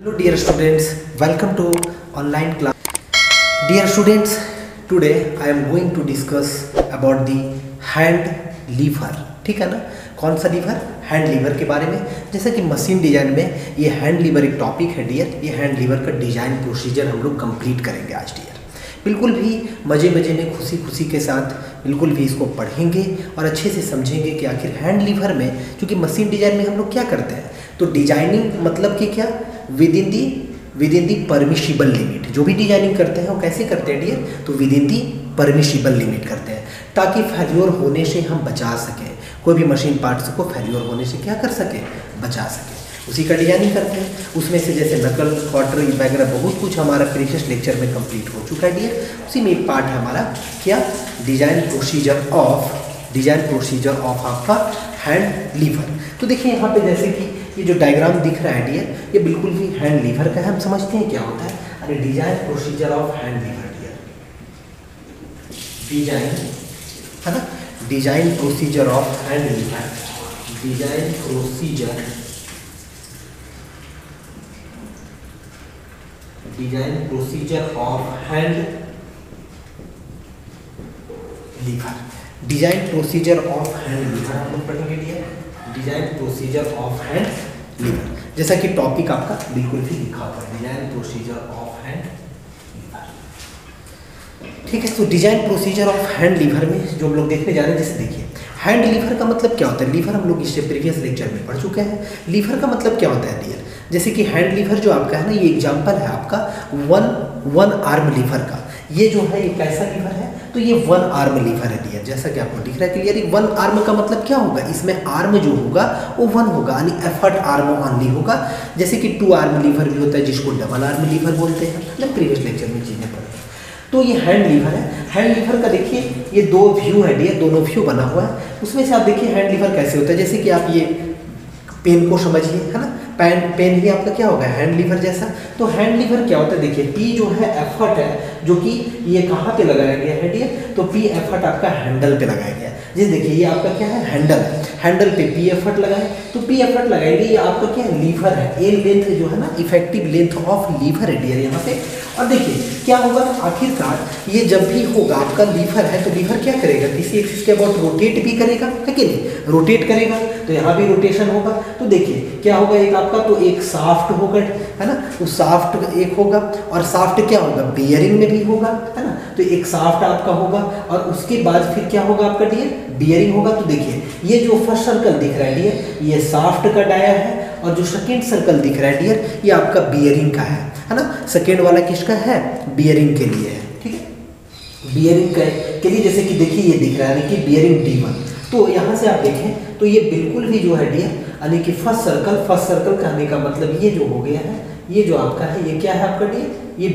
Hello dear students, welcome to online class. Dear students, today I am going to discuss about the hand lever. ठीक है ना, कौन सा liver? Hand liver के बारे में। जैसा कि मशीन डिजाइन में ये हैंड लीवर एक टॉपिक है डियर। ये हैंड लीवर का डिजाइन प्रोसीजर हम लोग कंप्लीट करेंगे आज डियर। बिल्कुल भी मज़े मज़े में खुशी खुशी के साथ बिल्कुल भी इसको पढ़ेंगे और अच्छे से समझेंगे कि आखिर हैंड लीवर में, क्योंकि मशीन डिजाइन में हम लोग क्या करते हैं, तो डिजाइनिंग मतलब कि क्या, with in the permissible limit. जो भी डिजाइनिंग करते हैं वो कैसे करते हैं डियर, तो with in the permissible limit करते हैं, ताकि फेल्योर होने से हम बचा सकें। कोई भी मशीन पार्ट्स को फेल्योर होने से क्या कर सके, बचा सके, उसी का डिजाइनिंग करते हैं। उसमें से जैसे नकल, क्वार्टर वगैरह बहुत कुछ हमारा प्रीवियस लेक्चर में कंप्लीट हो चुका है डियर। उसी में एक पार्ट है हमारा क्या, डिजाइन प्रोसीजर ऑफ आपका हैंड लीवर। तो देखिए यहाँ पे जैसे कि ये जो डायग्राम दिख रहा है डियर, ये बिल्कुल भी हैंड लीवर का है। हम समझते हैं क्या होता है, अरे design procedure of hand lever dear, design है ना, design procedure of hand lever, design procedure of hand lever. Design procedure of hand lever हम लोग पढ़ेंगे dear, design procedure of hand lever. जैसा कि टॉपिक आपका बिल्कुल भी लिखा हुआ है, design procedure of hand lever. ठीक है, तो design procedure of hand lever में जो हम लोग देखने जा रहे हैं, जैसे देखिए हैंड लीवर का मतलब क्या होता है। लीवर हम लोग इससे प्रीवियस लेक्चर में पढ़ चुके हैं। लीवर का मतलब क्या होता है डियर, जैसे कि हैंड लीवर जो आपका है ना, ये एग्जांपल है आपका वन आर्म लीवर का। ये जो है ये कैसा लीवर है, तो ये वन आर्म लीवर है डियर। जैसा कि आपको दिख रहा है क्लियर, वन आर्म का मतलब क्या होगा, इसमें आर्म जो होगा वो वन होगा, यानी एफर्ट आर्म ओनली होगा। जैसे कि टू आर्म लीवर भी होता है, जिसको डबल आर्म लीवर बोलते हैं, मतलब प्रीवियस लेक्चर में चीज़ें पढ़ी। तो ये हैंड लीवर है। हैंड लीवर का देखिए ये दो व्यू है डियर, दोनों व्यू बना हुआ है। उसमें से आप देखिए हैंड लीवर कैसे होता है। जैसे कि आप ये पेन को समझिए, है ना, पेन ही आपका क्या होगा, हैंड लीवर जैसा। तो हैंड लीवर क्या होता है, देखिए पी जो है एफर्ट है, जो कि ये कहाँ पे लगाया गया है डियर, तो पी एफर्ट आपका हैंडल पे लगाया गया है। जैसे देखिए ये आपका क्या है, हैंडल है, हैंडल पे पी एफर्ट लगाए, तो पी एफर्ट लगाएंगे, ये आपका क्या है, लीवर है। ए लेंथ जो है ना, इफेक्टिव लेंथ ऑफ लीवर है डियर यहाँ पे। और देखिए क्या होगा, आखिरकार ये जब भी होगा आपका लीवर है, तो लीवर क्या करेगा, किसी एक्सिस के अबाउट रोटेट भी करेगा, है कि नहीं, रोटेट करेगा, तो यहाँ भी रोटेशन होगा। तो देखिए क्या होगा, एक आपका तो एक साफ्ट होगा, है ना, तो साफ्ट एक होगा, और साफ्ट क्या होगा, बियरिंग में भी होगा, है ना, तो एक साफ्ट आपका होगा, और उसके बाद फिर क्या होगा आपका डियर, बियरिंग होगा। तो देखिए ये जो फर्स्ट सर्कल दिख रहा है डियर, ये साफ्ट का डाया है, और जो सेकेंड सर्कल दिख रहा है डियर, ये आपका बियरिंग का है ना। सेकेंड वाला किसका है, बियरिंग के लिए है, ठीक है, बियरिंग के लिए। जैसे कि देखिए ये दिख रहा है कि बियरिंग D1। तो यहाँ से आप देखें तो ये बिल्कुल भी जो है डियर, यानी कि फर्स्ट सर्कल कहने का मतलब ये जो हो गया है, ये जो आपका है, ये क्या है आपका डियर, ये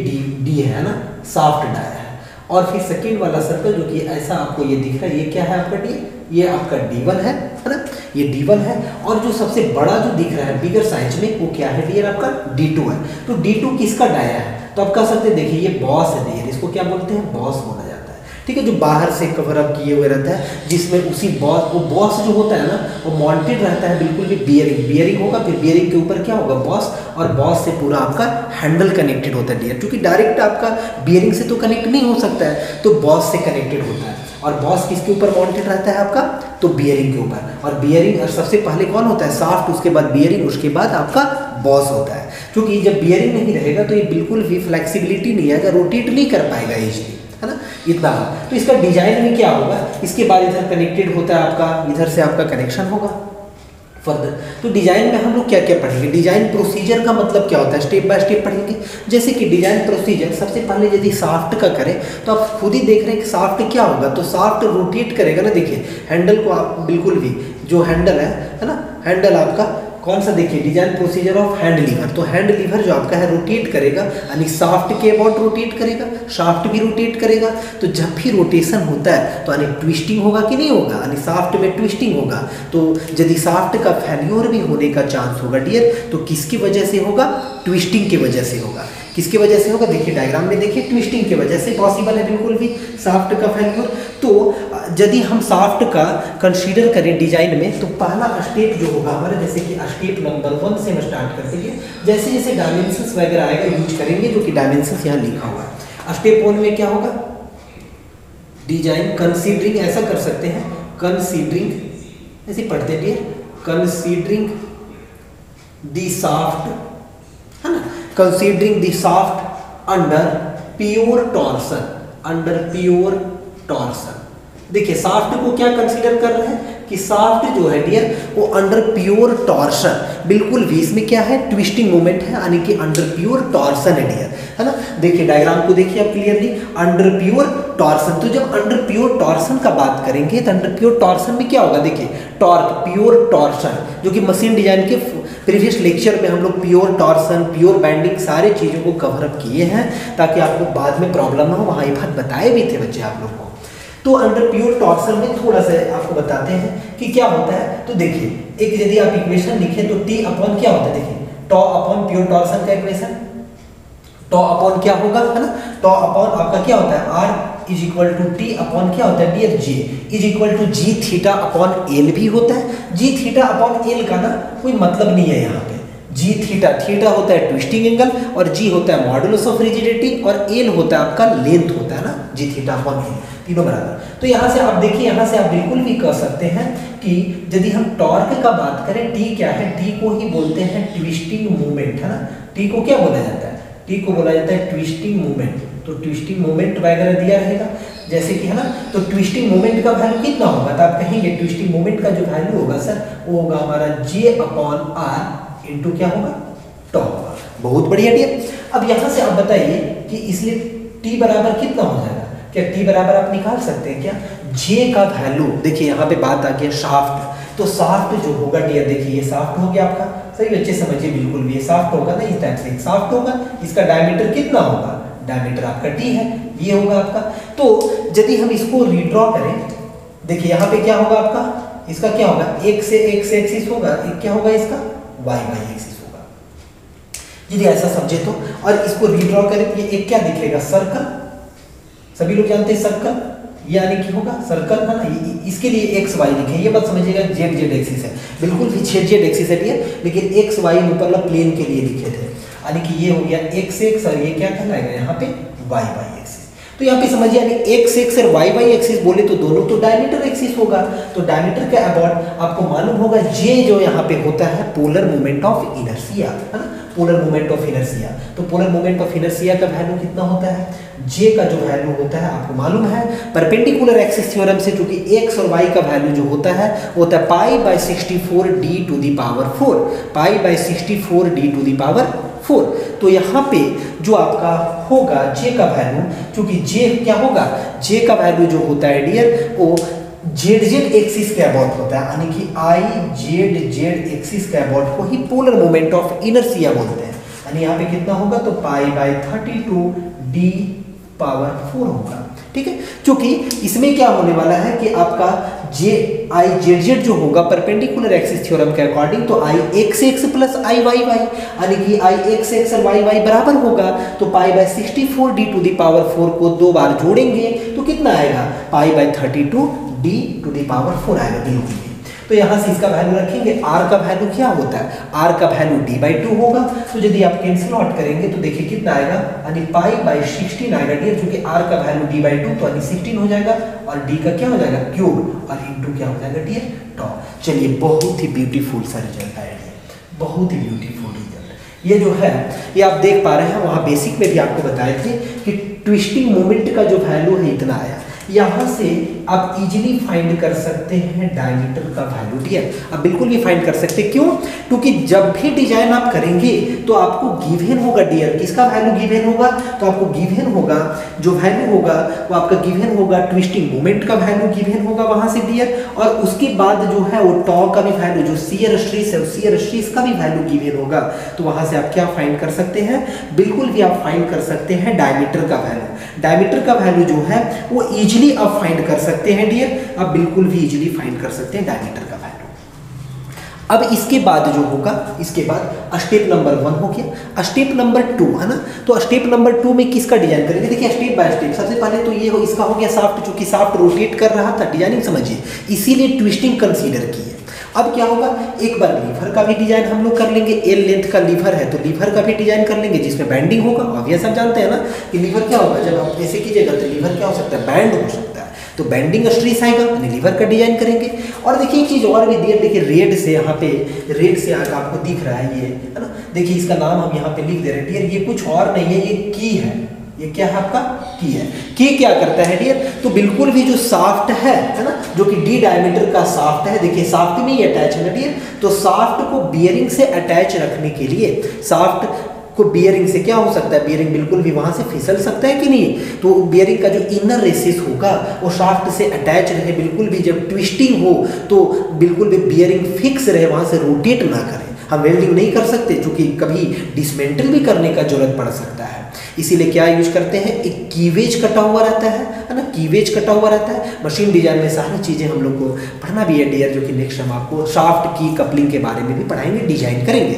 डी है ना, साफ्ट डाया है। और फिर सेकेंड वाला सर्कल जो कि ऐसा आपको ये दिख रहा है, ये क्या है आपका डियर, ये आपका D1 है ना, ये D1 है। और जो सबसे बड़ा जो दिख रहा है बिगर साइज में, वो क्या है डियर, आपका D2 है। तो D2 किसका डाया है, तो आप कह सकते हैं देखिए ये बॉस है डियर, इसको क्या बोलते हैं, बॉस बोला जाता है, ठीक है, जो बाहर से कवर अप किए हुए रहता है, जिसमें उसी बॉस, वो बॉस जो होता है ना, वो मॉन्टेड रहता है बिल्कुल भी बियरिंग होगा, फिर बियरिंग के ऊपर क्या होगा, बॉस, और बॉस से पूरा आपका हैंडल कनेक्टेड होता है डियर, क्योंकि डायरेक्ट आपका बियरिंग से तो कनेक्ट नहीं हो सकता है, तो बॉस से कनेक्टेड होता है। और बॉस किसके ऊपर माउंटेड रहता है आपका, तो बियरिंग के ऊपर। और बियरिंग और सबसे पहले कौन होता है, साफ्ट, उसके बाद बियरिंग, उसके बाद आपका बॉस होता है। क्योंकि जब बियरिंग नहीं रहेगा तो ये बिल्कुल भी फ्लेक्सिबिलिटी नहीं आएगा, रोटेट नहीं कर पाएगा इजीली, है ना, इतना। तो इसका डिजाइन में क्या होगा, इसके बाद इधर कनेक्टेड होता है आपका, इधर से आपका कनेक्शन होगा फर्दर। तो डिजाइन में हम लोग क्या क्या पढ़ेंगे, डिजाइन प्रोसीजर का मतलब क्या होता है, स्टेप बाय स्टेप पढ़ेंगे। जैसे कि डिजाइन प्रोसीजर, सबसे पहले यदि साफ्ट का करें तो आप खुद ही देख रहे हैं कि साफ्ट क्या होगा, तो साफ्ट रोटेट करेगा ना। देखिए हैंडल को आप बिल्कुल भी, जो हैंडल है ना, हैंडल आपका कौन सा, देखिए design procedure of hand lever, तो हैंड लीवर जो आपका है रोटेट करेगा, यानी साफ्ट के अबाउट रोटेट करेगा, शाफ्ट भी रोटेट करेगा। तो जब भी रोटेशन होता है तो यानी ट्विस्टिंग होगा कि नहीं होगा, यानी साफ्ट में ट्विस्टिंग होगा। तो यदि साफ्ट का फेल्योर भी होने का चांस होगा डियर, तो किसकी वजह से होगा, ट्विस्टिंग की वजह से होगा। किसकी वजह से होगा, देखिए डायग्राम में देखिए ट्विस्टिंग की वजह से पॉसिबल है बिल्कुल भी शाफ्ट का फेल्योर। तो यदि हम शाफ्ट का कंसीडर करें डिजाइन में, तो पहला स्टेप जो होगा हमारा, जैसे कि स्टेप नंबर 1 से हम स्टार्ट करते हैं, जैसे जैसे डायमेंशंस वगैरह आएगा यूज करेंगे, जो कि डायमेंशंस यहाँ लिखा हुआ है। स्टेप 1 में क्या होगा, डिजाइन कंसीडरिंग, ऐसा कर सकते हैं कंसीडरिंग, ऐसे पढ़ते हैं कंसीडरिंग द शाफ्ट, है ना, considering the shaft under pure torsion, under pure torsion. देखिए शाफ्ट को क्या कंसीडर कर रहे हैं कि शाफ्ट जो है डियर वो अंडर प्योर टॉर्सन, बिल्कुल भी इसमें क्या है, ट्विस्टिंग मूवमेंट है, यानी कि अंडर प्योर टॉर्सन है डियर, है ना। देखिए डायग्राम को देखिए आप क्लियरली, अंडर प्योर टॉर्सन। तो जब अंडर प्योर टॉर्सन का बात करेंगे तो अंडर प्योर टॉर्सन में क्या होगा, देखिए टॉर्क, प्योर टॉर्सन, जो कि मशीन डिजाइन के प्रीवियस लेक्चर में हम लोग प्योर टॉर्सन, प्योर बैंडिंग सारे चीज़ों को कवर अप किए हैं, ताकि आपको बाद में प्रॉब्लम ना हो, वहाँ ये बात बताए भी थे बच्चे आप लोग को। तो अंडर प्योर टॉर्सन में थोड़ा सा आपको बताते हैं कि क्या होता है। तो देखिए एक यदि आप इक्वेशन लिखें तो टी अपॉन क्या होता है, देखिए टॉ अपॉन प्योर टॉर्सन का इक्वेशन, टॉ अपॉन क्या होगा, है ना, टॉ अपॉन आपका क्या होता है, R is equal to T upon क्या होता है dear, J is equal to G theta upon L भी होता है। जी थीटा अपॉन एल का ना कोई मतलब नहीं है यहाँ पे, जी थीटा, थीटा होता है ट्विस्टिंग एंगल, और जी होता है मॉडुलस ऑफ रिजिडिटी, और एल होता है आपका लेंथ होता है ना, जी थीटा अपॉन एल, तीनों बराबर। तो यहाँ से आप देखिए, यहाँ से आप बिल्कुल भी कह सकते हैं कि यदि हम टॉर्क का बात करें, टी क्या है, टी को ही बोलते हैं ट्विस्टिंग मूवमेंट, है ना। टी को क्या बोला जाता है, टी को बोला जाता है ट्विस्टिंग मूवमेंट। तो ट्विस्टिंग मूवमेंट वगैरह दिया रहेगा जैसे कि, है ना। तो ट्विस्टिंग मूवमेंट का वैल्यू कितना होगा, तो आप कहेंगे ट्विस्टिंग मूवमेंट का जो वैल्यू होगा सर, वो होगा हमारा जे अपॉन आर इंटू क्या होगा, टॉ होगा। बहुत बढ़िया डियर। अब यहाँ से आप बताइए कि इसलिए टी बराबर कितना हो जाएगा, क्या टी बराबर आप निकाल सकते हैं क्या, जे का वैल्यू, देखिए यहाँ पे बात आ गया शाफ्ट, तो शाफ्ट जो होगा डियर, देखिए ये शाफ्ट हो गया आपका, सही बच्चे समझिए बिल्कुल भी, ये शाफ्ट होगा ना, इस टाइप से शाफ्ट होगा, इसका डायमीटर कितना होगा, डायमीटर आपका टी है, ये होगा आपका। तो यदि हम इसको रीड्रॉ करें, देखिए यहाँ पे क्या होगा आपका, इसका क्या होगा, एक से एक्सिस होगा, एक क्या होगा इसका, वाई एक्सिस होगा, यदि ऐसा समझे तो। और इसको रीड्रॉ करें तो ये एक क्या दिखेगा, सर्कल, सभी लोग जानते हैं सर्कल, यानी कि होगा सर्कल, है ना। इसके लिए एक्स वाई लिखे, ये बात समझिएगा, जेड एक्सिस है, बिल्कुल भी जेड एक्सिस है, लेकिन एक्स वाई ऊपर प्लेन के लिए लिखे थे, यानी कि ये हो गया एक्स एक्स, और ये क्या कहलाएगा यहाँ पे वाई एक्सिस। तो यहाँ पे समझिए, यानी एक्स एक्स और वाई एक्सिस बोले तो दोनों तो डायमीटर एक्सिस होगा। तो डायमीटर के अबाउट आपको मालूम होगा, जे जो यहाँ पे होता है पोलर मोमेंट ऑफ इनर्शिया, है ना, पोलर मोमेंट ऑफ इनर्शिया। तो पोलर मोमेंट ऑफ इनर्शिया का वैल्यू कितना होता है, जे का जो वैल्यू होता है आपको मालूम है परपेंडिकुलर एक्सिस थ्योरम से, क्योंकि एक्स और वाई का वैल्यू जो होता है वो होता है pi by 64 D to the power 4, pi by 64 D to the power 4। तो यहाँ पे जो आपका होगा जे का वैल्यू, क्योंकि जे क्या होगा, जे का वैल्यू जो होता है डियर वो जेड एक्सिस के अबाउट होता है, यानी कि आई जेड एक्सिस के अबाउट को ही पोलर मोमेंट ऑफ इनर्शिया बोलते हैं। यानी यहाँ पे कितना होगा, तो पाई बाई 32 डी पावर 4 होगा, ठीक है। क्योंकि इसमें क्या होने वाला है कि आपका जे आई जेड जो होगा परपेंडिकुलर एक्सिस थ्योरम के अकॉर्डिंग, तो I X X plus I Y यानी कि आई एक्स एक्स और वाई बराबर होगा। तो pi by 64 D to the power 4 को 2 बार जोड़ेंगे तो कितना आएगा, pi by 32 D to the power 4 आएगा बिल्कुल। तो यहाँ से इसका वैल्यू रखेंगे, आर का वैल्यू क्या होता है, आर का वैल्यू डी बाई 2 होगा। तो यदि आप कैंसिल आउट करेंगे तो देखिए कितना आएगा, यानी पाई बाई 16 आएगा डियर, क्योंकि आर का वैल्यू डी बाई 2, तो यानी 16 हो जाएगा, और डी का क्या हो जाएगा क्यूब, और इंटू क्या हो जाएगा डियर टॉ। चलिए बहुत ही ब्यूटीफुल सा रिजल्ट आया डियर, बहुत ही ब्यूटीफुल रिजल्ट। ये जो है ये आप देख पा रहे हैं, वहाँ बेसिक में भी आपको बताए थे कि ट्विस्टिंग मोमेंट का जो वैल्यू है इतना आया। यहाँ से आप इजीली फाइंड कर सकते हैं डायमीटर का वैल्यू डियर, आप बिल्कुल भी फाइंड कर सकते हैं। क्यों, क्योंकि जब भी डिजाइन आप करेंगे तो आपको गिवन होगा डियर, किसका वैल्यू गिवन होगा, तो आपको गिवन होगा जो वैल्यू होगा वो आपका गिवन होगा, ट्विस्टिंग मोमेंट का वैल्यू गिवन होगा वहां से डियर, और उसके बाद जो है वो टॉ का भी वैल्यू, जो शियर स्ट्रेस है शियर स्ट्रेस का भी वैल्यू गिवन होगा। तो वहां से आप क्या फाइंड कर सकते हैं, बिल्कुल भी आप फाइंड कर सकते हैं डायमीटर का वैल्यू। डायमीटर का वैल्यू जो है वो इजीली आप फाइंड कर सकते हैं डियर, आप बिल्कुल भी इजीली फाइंड कर सकते हैं डायमीटर का वैल्यू। अब इसके बाद जो होगा, इसके बाद स्टेप नंबर 1 हो गया, स्टेप नंबर 2 है ना। तो स्टेप नंबर 2 में किसका डिजाइन करेंगे, देखिए स्टेप बाय स्टेप। सबसे पहले तो ये हो, इसका हो गया साफ्ट, चूंकि साफ्ट रोटेट कर रहा था, डिजाइनिंग समझिए, इसीलिए ट्विस्टिंग कंसीडर की है। अब क्या होगा, एक बार लीवर का भी डिजाइन हम लोग कर लेंगे। एल लेंथ का लीवर है तो लीवर का भी डिजाइन कर लेंगे जिसमें बैंडिंग होगा। ऑब्वियस आप जानते हैं ना कि लीवर क्या होगा, जब आप ऐसे कीजिएगा तो लीवर क्या हो सकता है, बैंड हो सकता है, तो बैंडिंग स्ट्रेस आएगा, यानी लीवर का डिजाइन करेंगे। और देखिए एक चीज और भी दी, देखिए रेड से, यहाँ पे रेड से आगे आपको दिख रहा है ये, है ना। देखिए इसका नाम हम यहाँ पे लिख दे रहे हैं डियर, ये कुछ और नहीं है, ये की है। ये क्या है आपका, की है। की क्या करता है डियर, तो बिल्कुल भी जो साफ्ट है ना, जो कि डी डायमीटर का साफ्ट है, देखिए साफ्ट में ही अटैच है ना डियर, तो साफ्ट को बियरिंग से अटैच रखने के लिए, साफ्ट को बियरिंग से क्या हो सकता है, बियरिंग बिल्कुल भी वहां से फिसल सकता है कि नहीं, तो बियरिंग का जो इनर रेसिस होगा वो शाफ्ट से अटैच रहे, बिल्कुल भी जब ट्विस्टिंग हो तो बिल्कुल भी बियरिंग फिक्स रहे, वहां से रोटेट ना करे। हम वेल्डिंग नहीं कर सकते क्योंकि कभी डिसमेंटल भी करने का जरूरत पड़ सकता है, इसीलिए क्या यूज करते हैं, एक कीवेज कटा हुआ रहता है ना, कीवेज कटा हुआ रहता है। मशीन डिजाइन में सारी चीजें हम लोग को पढ़ना भी है डियर, जो कि नेक्स्ट हम आपको शाफ्ट की कपलिंग के बारे में भी पढ़ाएंगे, डिजाइन करेंगे।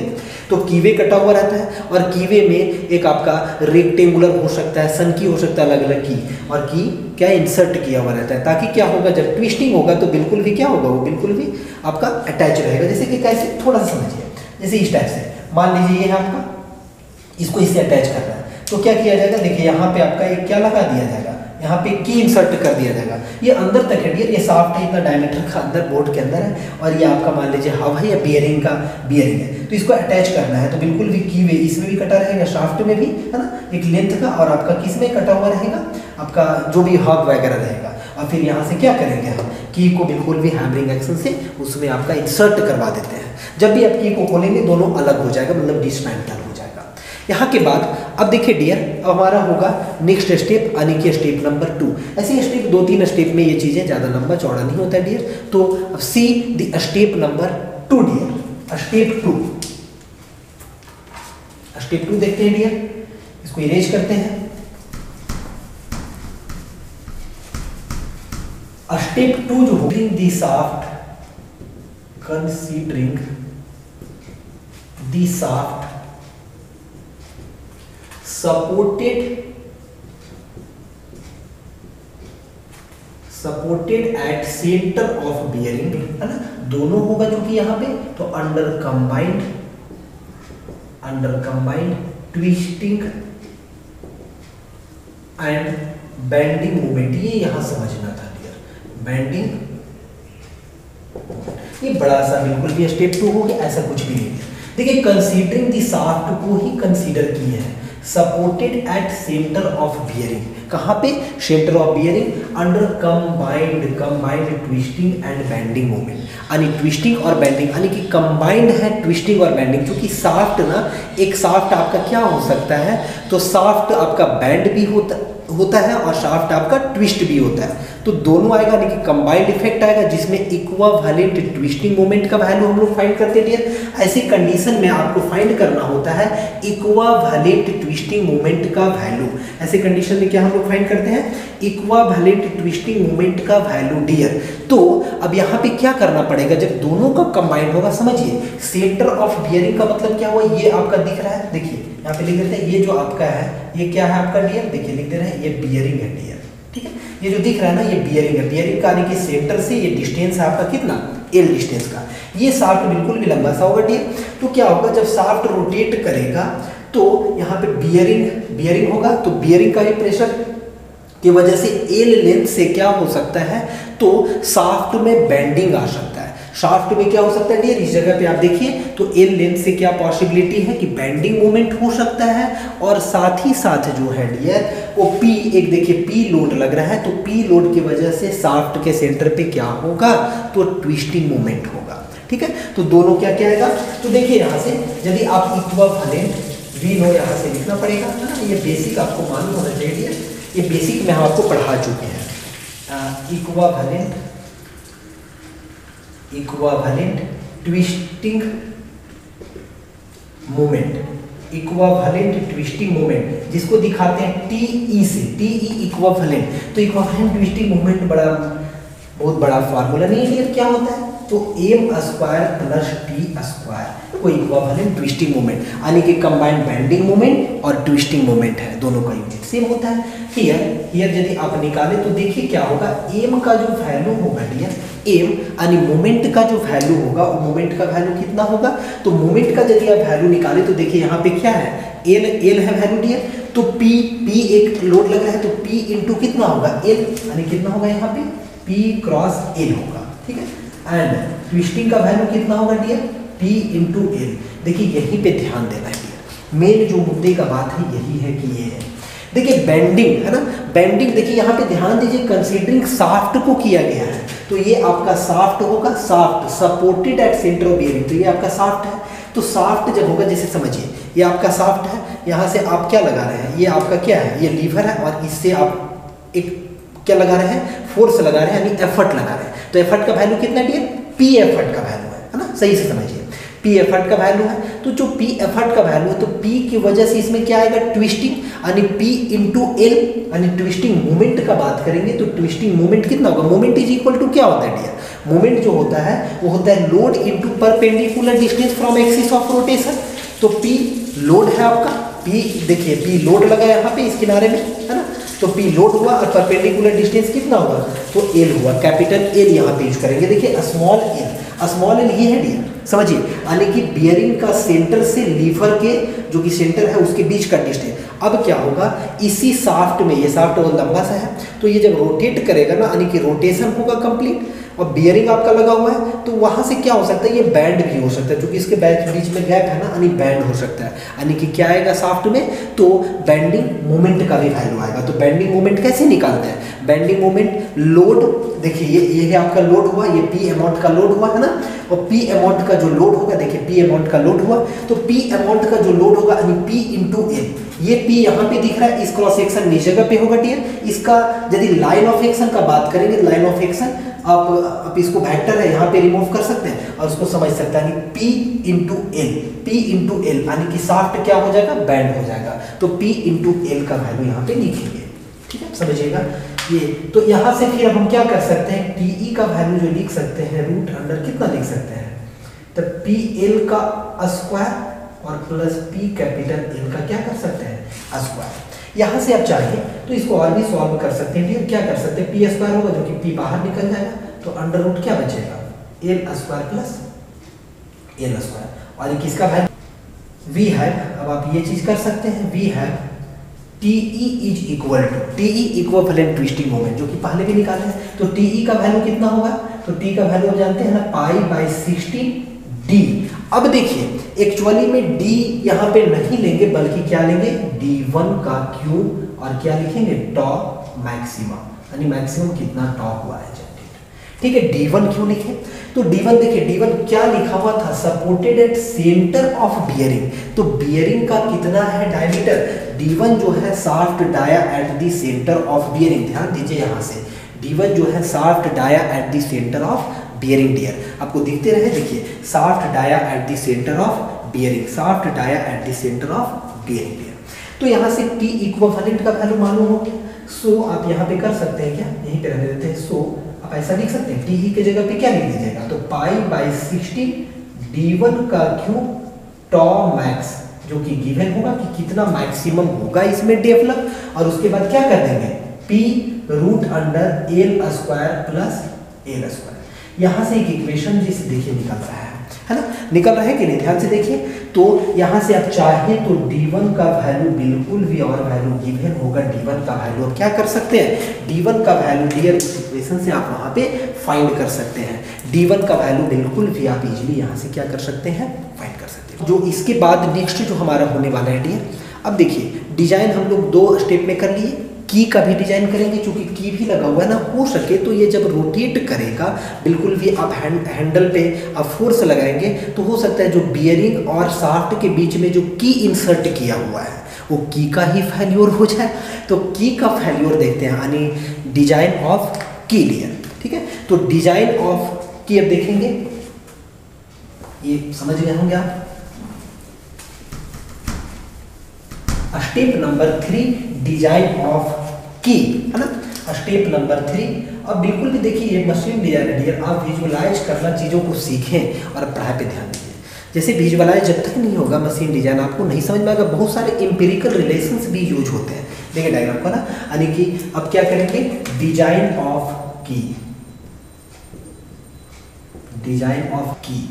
तो कीवे कटा हुआ रहता है, और कीवे में एक आपका रेक्टेंगुलर हो सकता है, सन की हो सकता है, अलग अलग की, और की क्या इंसर्ट किया हुआ रहता है, ताकि क्या होगा, जब ट्विस्टिंग होगा तो बिल्कुल भी क्या होगा, वो बिल्कुल भी आपका अटैच रहेगा। जैसे कि कैसे, थोड़ा सा समझिए, जैसे इस टाइप से मान लीजिए ये है आपका, इसको इससे अटैच करना है, तो क्या किया जाएगा, देखिए यहाँ पे आपका एक क्या लगा दिया जाएगा, यहाँ पे की इंसर्ट कर दिया जाएगा, ये अंदर तक है डियर, ये साफ्ट है, इतना डायमीटर का अंदर बोर्ड के अंदर है, और ये आपका मान लीजिए हब है या बियरिंग का बियरिंग है, तो इसको अटैच करना है, तो बिल्कुल भी कीवे इसमें भी कटा रहेगा, शाफ्ट में भी, है ना, एक लेंथ का, और आपका किस में कटा हुआ रहेगा, आपका जो भी हब वगैरह रहेगा, और फिर यहाँ से क्या करेंगे हम, की को बिल्कुल भी हैमरिंग एक्शन से उसमें आपका इंसर्ट करवा देते हैं। जब भी आप की को खोलेंगे दोनों अलग हो जाएगा, मतलब डिसमेंटल हो जाएगा। यहाँ के बाद अब देखिए डियर, अब हमारा होगा नेक्स्ट स्टेप, यानी कि स्टेप नंबर 2। ऐसे स्टेप 2-3 स्टेप में ये चीजें ज्यादा लंबा चौड़ा नहीं होता है डियर। तो अब see the step number 2 dear, step 2, step 2 देखते हैं डियर, इसको इरेज करते हैं। स्टेप 2 जो होगी, the shaft, considering the shaft supported at centre of bearing, है ना, दोनों होगा जो कि यहाँ पे, तो under combined twisting and bending movement, ये यहां समझना था डियर, बेंडिंग, ये बड़ा सा बिल्कुल भी स्टेप 2 हो गया, ऐसा कुछ भी नहीं है। देखिए कंसीडरिंग दी साफ्ट को ही कंसीडर किए हैं, supported at centre of bearing, कहां पे, centre of bearing, under combined twisting and bending movement, यानी ट्विस्टिंग और बेंडिंग, यानी कि कंबाइंड है ट्विस्टिंग और बेंडिंग। क्योंकि साफ्ट ना, एक साफ्ट आपका क्या हो सकता है, तो साफ्ट आपका बेंड भी होता है और शाफ्ट आपका ट्विस्ट भी होता है, तो दोनों आएगा, यानी कि कंबाइंड इफेक्ट आएगा, जिसमें इक्विवेलेंट ट्विस्टिंग मोमेंट का वैल्यू हम लोग फाइंड करते हैं डियर। ऐसी कंडीशन में आपको फाइंड करना होता है इक्विवेलेंट ट्विस्टिंग मोमेंट का वैल्यू। ऐसे कंडीशन में क्या हम लोग फाइंड करते हैं, इक्विवेलेंट ट्विस्टिंग मोमेंट का वैल्यू डियर। तो अब यहाँ पे क्या करना पड़ेगा, जब दोनों का कंबाइंड होगा, समझिए सेंटर ऑफ बियरिंग का मतलब क्या हुआ, ये आपका दिख रहा है, देखिए यहाँ पे लिख देते हैं, ये जो आपका है ये क्या है आपका डियर, देखिए लिख दे रहे हैं, ये बियरिंग है डियर, ठीक है, ये जो दिख रहा है ना, ये बियरिंग है। बियरिंग का यानी कि सेंटर से ये डिस्टेंस है आपका कितना, एल डिस्टेंस का, ये शाफ्ट बिल्कुल भी लंबा सा होगा डियर। तो क्या होगा, जब शाफ्ट रोटेट करेगा तो यहाँ पे बियरिंग होगा, तो बियरिंग का भी प्रेशर की वजह से एल लेंथ से क्या हो सकता है, तो शाफ्ट में बेंडिंग आ सकता है। शाफ्ट में क्या हो सकता है डियर, इस जगह पे आप देखिए, तो एल लेंथ से क्या पॉसिबिलिटी है कि बेंडिंग मोमेंट हो सकता है, और साथ ही साथ जो है डियर वो पी, एक देखिए पी लोड लग रहा है, तो पी लोड की वजह से शाफ्ट के सेंटर पे क्या होगा, तो ट्विस्टिंग मोमेंट होगा, ठीक है। तो दोनों क्या क्या आएगा, तो देखिए यहाँ से यदि आप इक्विवेलेंट वी नो यहाँ से लिखना पड़ेगा ना, ये बेसिक आपको मालूम होना चाहिए, ये बेसिक में हम आपको पढ़ा चुके हैं। Equivalent twisting moment, equivalent twisting moment जिसको दिखाते हैं टीई से, टीई इक्विवेलेंट। तो इक्विवेलेंट ट्विस्टिंग मोमेंट बहुत बड़ा फार्मूला नहीं है, क्या होता है, तो M square plus T square को इक्विवेलेंट ट्विस्टिंग मोमेंट, यानी कि कंबाइंड बेंडिंग मोमेंट और ट्विस्टिंग मोमेंट है, दोनों का यूनिट सेम होता है। हियर यदि आप निकाले तो देखिए क्या होगा, एम का जो वैल्यू होगा डियर, एम यानी मोमेंट का जो वैल्यू होगा, वो मोमेंट का वैल्यू कितना होगा, तो मोमेंट का यदि आप वैल्यू निकाले तो देखिए यहाँ पे क्या है, एल है वैल्यू डियर, तो पी एक लोड लग रहा है तो पी इंटू कितना होगा एल, यानी कितना होगा यहाँ पे पी क्रॉस एल होगा, ठीक है। एंड ट्विस्टिंग का वैल्यू कितना होगा डियर, पी इंटू एल। देखिए यहीं पे ध्यान देना है डियर, मेन जो मुद्दे का बात है यही है कि ये है, देखिए बेंडिंग है ना, बेंडिंग देखिए यहाँ पे ध्यान दीजिए, कंसीडरिंग शाफ्ट को किया गया है, तो ये आपका शाफ्ट होगा, shaft supported at centre of bearing, तो ये आपका शाफ्ट है। तो शाफ्ट जब होगा, जैसे समझिए ये आपका शाफ्ट है, यहाँ से आप क्या लगा रहे हैं, ये आपका क्या है, ये लीवर है, और इससे आप एक क्या लगा रहे हैं, फोर्स लगा रहे हैं, यानी एफर्ट लगा रहे हैं। तो एफर्ट का वैल्यू कितना डियर, पी एफर्ट का वैल्यू है ना, सही से समझिए, पी एफर्ट का वैल्यू है। तो जो पी एफर्ट का वैल्यू है, तो पी की वजह से इसमें क्या आएगा, ट्विस्टिंग, यानी पी इंटू एल, यानी ट्विस्टिंग मोमेंट का बात करेंगे तो ट्विस्टिंग मोमेंट कितना होगा, मोमेंट इज इक्वल टू क्या होता है डियर, मोमेंट जो होता है वो होता है load into perpendicular distance from axis of rotation. तो पी लोड है आपका, पी देखिए पी लोड लगा यहाँ पे इस किनारे में है ना, तो पी लोड हुआ और परपेंडिकुलर डिस्टेंस कितना हुआ, तो एल हुआ, कैपिटल एल यहाँ पे यूज करेंगे। देखिए स्मॉल एल ये है डियर, समझिए, यानी कि बियरिंग का सेंटर से लीवर के जो कि सेंटर है उसके बीच का डिस्टेंस। अब क्या होगा, इसी शाफ्ट में, ये शाफ्ट वो लंबा सा है, तो ये जब रोटेट करेगा ना, यानी कि रोटेशन होगा कंप्लीट, और बियरिंग आपका लगा हुआ है, तो वहाँ से क्या हो सकता है, ये बैंड भी हो सकता है, क्योंकि इसके बीच में गैप है ना, यानी बैंड हो सकता है, यानी कि क्या आएगा शाफ्ट में, तो बेंडिंग मोमेंट का भी वैल्यू आएगा। तो बेंडिंग मोमेंट कैसे निकालते हैं, बेंडिंग मोमेंट लोड, देखिए ये है आपका लोड हुआ, ये पी अमाउंट का लोड हुआ है ना, और पी अमाउंट का जो लोड होगा, देखिए पी अमाउंट का लोड हुआ, तो पी अमाउंट का जो लोड होगा यानी पी इंटू एल, ये पी यहाँ पे दिख रहा है, इस क्रॉस सेक्शन इस जगह पे होगा डियर। इसका यदि लाइन ऑफ एक्शन का बात करेंगे, लाइन ऑफ एक्शन आप इसको वेक्टर है यहाँ पे रिमूव कर सकते हैं और उसको समझ सकते हैं, यानी P into L, P into L, यानी कि शाफ्ट क्या हो जाएगा, बैंड हो जाएगा। तो P इंटू एल का वैल्यू यहाँ पे लिखेंगे, ठीक है, समझिएगा ये। तो यहाँ से फिर अब हम क्या कर सकते हैं, TE का वैल्यू जो लिख सकते हैं, रूट अंडर कितना लिख सकते हैं, तो पी एल का स्क्वायर और प्लस पी कैपिटल एल का क्या कर सकते हैं, स्क्वायर। यहाँ से आप चाहिए तो इसको और भी सॉल्व कर सकते हैं, फिर क्या कर सकते हैं, पी स्क्वायर होगा जो कि पी बाहर निकल जाएगा, तो अंडर रूट क्या बचेगा, L square plus L square, और किसका वैल्यू वी है। अब आप ये चीज कर सकते हैं, वी है TE is equal to, TE equivalent twisting moment, जो कि पहले भी निकाले हैं। तो TE का वैल्यू कितना होगा, तो T का वैल्यू आप जानते हैं ना, π/16 D। अब देखिए एक्चुअली में D यहाँ पे नहीं लेंगे, बल्कि क्या लेंगे, D1 का क्यूब, और क्या लिखेंगे, टॉ मैक्सिमम, यानी मैक्सिमम कितना टॉ हुआ है, ठीक है। D1 क्यों लिखे, तो D1 देखिए, D1 क्या लिखा हुआ था, supported at centre of bearing, तो बियरिंग का कितना है डायमीटर, D1 जो है shaft dia at the centre of bearing, ध्यान दीजिए यहाँ से, D1 जो है shaft dia at the centre of bearing dear, आपको दिखते रहे, देखिए shaft dia at the centre of bearing, shaft dia at the centre of bearing dear. तो यहाँ से T इक्विवेलेंट का वैल्यू मालूम हो गया, सो आप यहाँ पे कर सकते हैं, क्या यहीं पे रहने देते हैं, सो आप ऐसा लिख सकते हैं, TE के जगह पे क्या लिख लीजिएगा, तो π/16 D1 का क्यूब टॉ मैक्स, जो कि गिवन होगा कि कितना मैक्सिमम होगा इसमें डेवलप, और उसके बाद क्या कर देंगे, P root under L square plus L square. यहाँ से एक इक्वेशन जिसे देखिए निकल रहा है ना, निकल रहा है कि नहीं, ध्यान से देखिए। तो यहाँ से आप चाहे तो D1 का वैल्यू बिल्कुल भी और वैल्यू गिवन होगा, D1 का वैल्यू आप क्या कर सकते हैं, D1 का वैल्यू डियर इस इक्वेशन से आप वहाँ पे फाइंड कर सकते हैं, D1 का वैल्यू बिल्कुल भी आप इजीली यहाँ से क्या कर सकते हैं, फाइंड कर सकते हैं। जो इसके बाद नेक्स्ट जो हमारा होने वाला है डियर, अब देखिए डिजाइन हम लोग 2 स्टेप में कर लिए, की का भी डिजाइन करेंगे, क्योंकि की भी लगा हुआ है ना, हो सके तो ये जब रोटेट करेगा बिल्कुल भी आप हैंडल पे आप फोर्स लगाएंगे, तो हो सकता है जो बियरिंग और शाफ्ट के बीच में जो की इंसर्ट किया हुआ है वो की का ही फेल्योर हो जाए। तो की का फेल्योर देखते हैं, यानी डिजाइन ऑफ की डियर, ठीक है। तो डिजाइन ऑफ की अब देखेंगे, ये समझ गए होंगे आप। स्टेप नंबर 3 डिजाइन ऑफ की, है ना। Step number 3। अब बिल्कुल भी देखिए ये मशीन डिजाइन है डियर, आप विजुअलाइज करना, चीज़ों को सीखें और पढ़ाई पे ध्यान दीजिए। जैसे विजुअलाइज जब तक नहीं होगा मशीन डिजाइन आपको नहीं समझ में आएगा। बहुत सारे एम्पिरिकल रिलेशंस भी यूज होते हैं, देखिए डायग्राम को ना, यानी कि अब क्या करेंगे, डिजाइन ऑफ की, डिजाइन ऑफ की,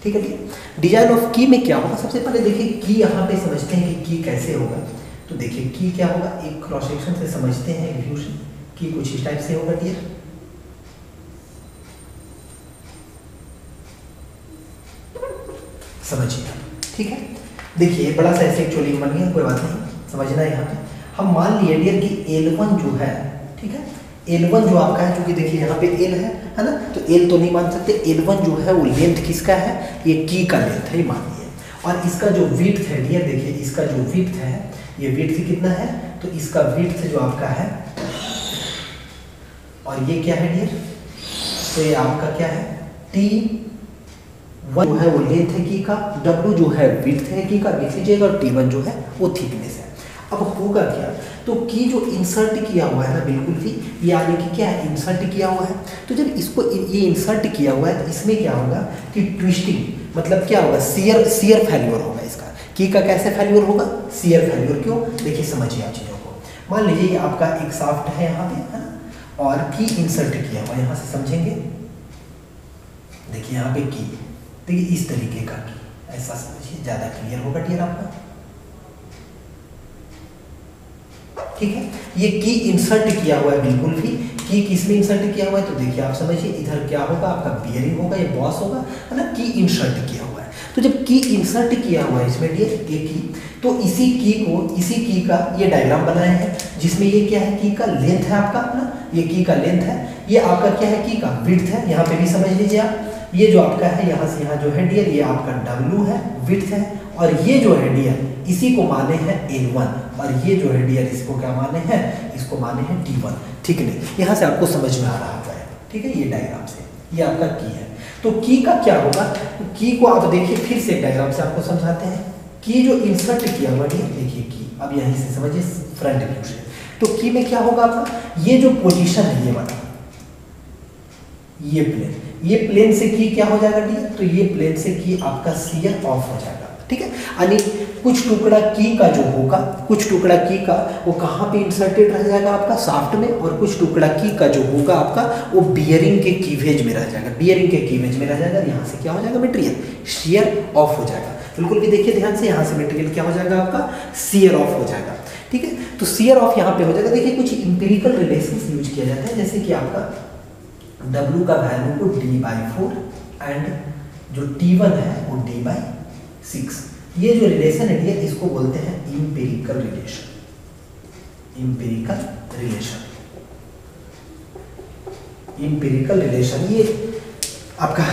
ठीक है। डिजाइन ऑफ की में क्या होगा, सबसे पहले देखिए की यहाँ पे समझते हैं कि की कैसे होगा। तो देखिए की क्या होगा, एक क्रॉस सेक्शन से समझते हैं एग्जीक्यूशन की कुछ इस टाइप से होगा डियर। समझिए, ठीक है। देखिए बड़ा सा ऐसे एक्चुअली बन गया, कोई बात नहीं, समझना है। यहाँ पे हम मान लिए डियर कि L1 जो है, ठीक है, L1 जो आपका है, क्योंकि देखिए यहाँ पे L है ना, तो L तो नहीं मान सकते, L1 जो है वो लेंथ किसका है, ये की का लेंथ है, ये मान लिए। और इसका जो विड्थ है डियर, देखिए इसका जो विड्थ है, ये विड्थ कितना है, तो इसका विड्थ जो आपका है, और ये क्या है डियर, तो ये आपका क्या है, T1 जो है वो लेंथ है की का, W जो है विड्थ है की का, लिख लीजिएगा, और T1 जो है वो थिकनेस है। अब होगा क्या, तो की जो इंसर्ट किया हुआ है ना, बिल्कुल भी ये यानी कि क्या है, इंसर्ट किया हुआ है। तो जब इसको ये इंसर्ट किया हुआ है तो इसमें क्या होगा कि ट्विस्टिंग, मतलब क्या होगा, सियर फेल्योर होगा इसका। की का कैसे फेल्योर होगा, सियर फेल्योर। क्यों, देखिए समझिए आप चीज़ों को। मान लीजिए ये आपका एक शाफ्ट है यहाँ पे, है ना, और की इंसर्ट किया हुआ, यहाँ से समझेंगे, देखिए यहाँ पे की, देखिए इस तरीके का की, ऐसा समझिए, ज़्यादा क्लियर होगा डियर आपका, ठीक है। ये की इंसर्ट किया हुआ है, बिल्कुल भी की किसमें इंसर्ट किया हुआ है, तो देखिए आप समझिए, इधर क्या होगा, आपका बियरिंग होगा, ये बॉस होगा, है ना, की इंसर्ट किया हुआ है। तो जब की इंसर्ट किया हुआ है इसमें डियर, ये की, तो इसी की को, इसी की का ये डायग्राम बनाया है, जिसमें ये क्या है, की का लेंथ है आपका अपना, ये की का लेंथ है, ये आपका क्या है, की का विड्थ है, यहाँ पे भी समझ लीजिए आप। ये जो आपका है यहाँ से यहाँ जो है डियर, ये आपका W है, विड्थ है, और ये जो है डियर, इसी को माने हैं L1, और ये जो है डियर, इसको क्या माने हैं, इसको माने हैं T1, ठीक है। यहाँ से आपको समझ में आ रहा है, ठीक है, ये डायग्राम से, ये आपका की है। तो की का क्या होगा, तो की को आप देखिए फिर से डायग्राम से आपको समझाते हैं। की जो इंसर्ट किया हुआ डियर, देखिए की, अब यहीं से समझिए फ्रंट व्यू से। तो की में क्या होगा आपका, ये जो पोजीशन है, ये वाला, ये प्लेन, ये प्लेन से की क्या हो जाएगा डियर, तो ये प्लेन से की आपका सियर ऑफ हो जाएगा, ठीक है। यानी कुछ टुकड़ा की का जो होगा, कुछ टुकड़ा की का वो कहाँ पे इंसर्टेड रह जाएगा आपका, शाफ्ट में, और कुछ टुकड़ा की का जो होगा आपका वो बियरिंग के कीवेज में रह जाएगा, बियरिंग के कीवेज में रह जाएगा। यहाँ से क्या हो जाएगा, मटेरियल शियर ऑफ हो जाएगा, बिल्कुल भी देखिए ध्यान से, यहाँ से मटेरियल क्या हो जाएगा आपका, सियर ऑफ हो जाएगा, ठीक है। तो सियर ऑफ यहाँ पे हो जाएगा। देखिए कुछ इंपेरिकल रिलेशंस यूज किया जाता है, जैसे कि आपका W का वैल्यू को D/4 एंड जो T1 है वो D/6, ये जो रिलेशन है डियर, इसको बोलते हैं empirical relation, empirical relation, empirical relation. ये आपका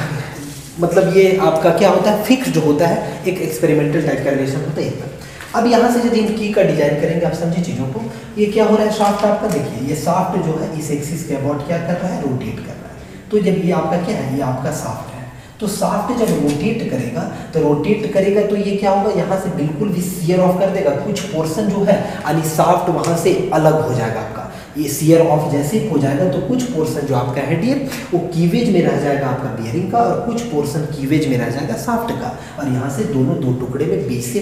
मतलब ये आपका क्या होता है, फिक्स जो होता है, एक एक्सपेरिमेंटल टाइप का रिलेशन होता है। अब यहाँ से यदि इन की का डिजाइन करेंगे, आप समझिए चीज़ों को, ये क्या हो रहा है, शाफ्ट आपका, देखिए ये शाफ्ट जो है इस एक्सिस के अबाउट क्या कर रहा है, रोटेट कर रहा है। तो जब ये आपका क्या है, ये आपका शाफ्ट है, तो शाफ्ट जब रोटेट करेगा, तो रोटेट करेगा तो ये क्या होगा, यहाँ से बिल्कुल भी सियर ऑफ कर देगा, कुछ पोर्शन जो है, यानी शाफ्ट वहाँ से अलग हो जाएगा आपका। ये सियर ऑफ जैसे हो जाएगा तो कुछ पोर्शन जो आपका है डियर, वो कीवेज में रह जाएगा आपका बियरिंग का, और कुछ पोर्शन कीवेज में रह जाएगा शाफ्ट का, और यहाँ से दोनों दो टुकड़े में बीच से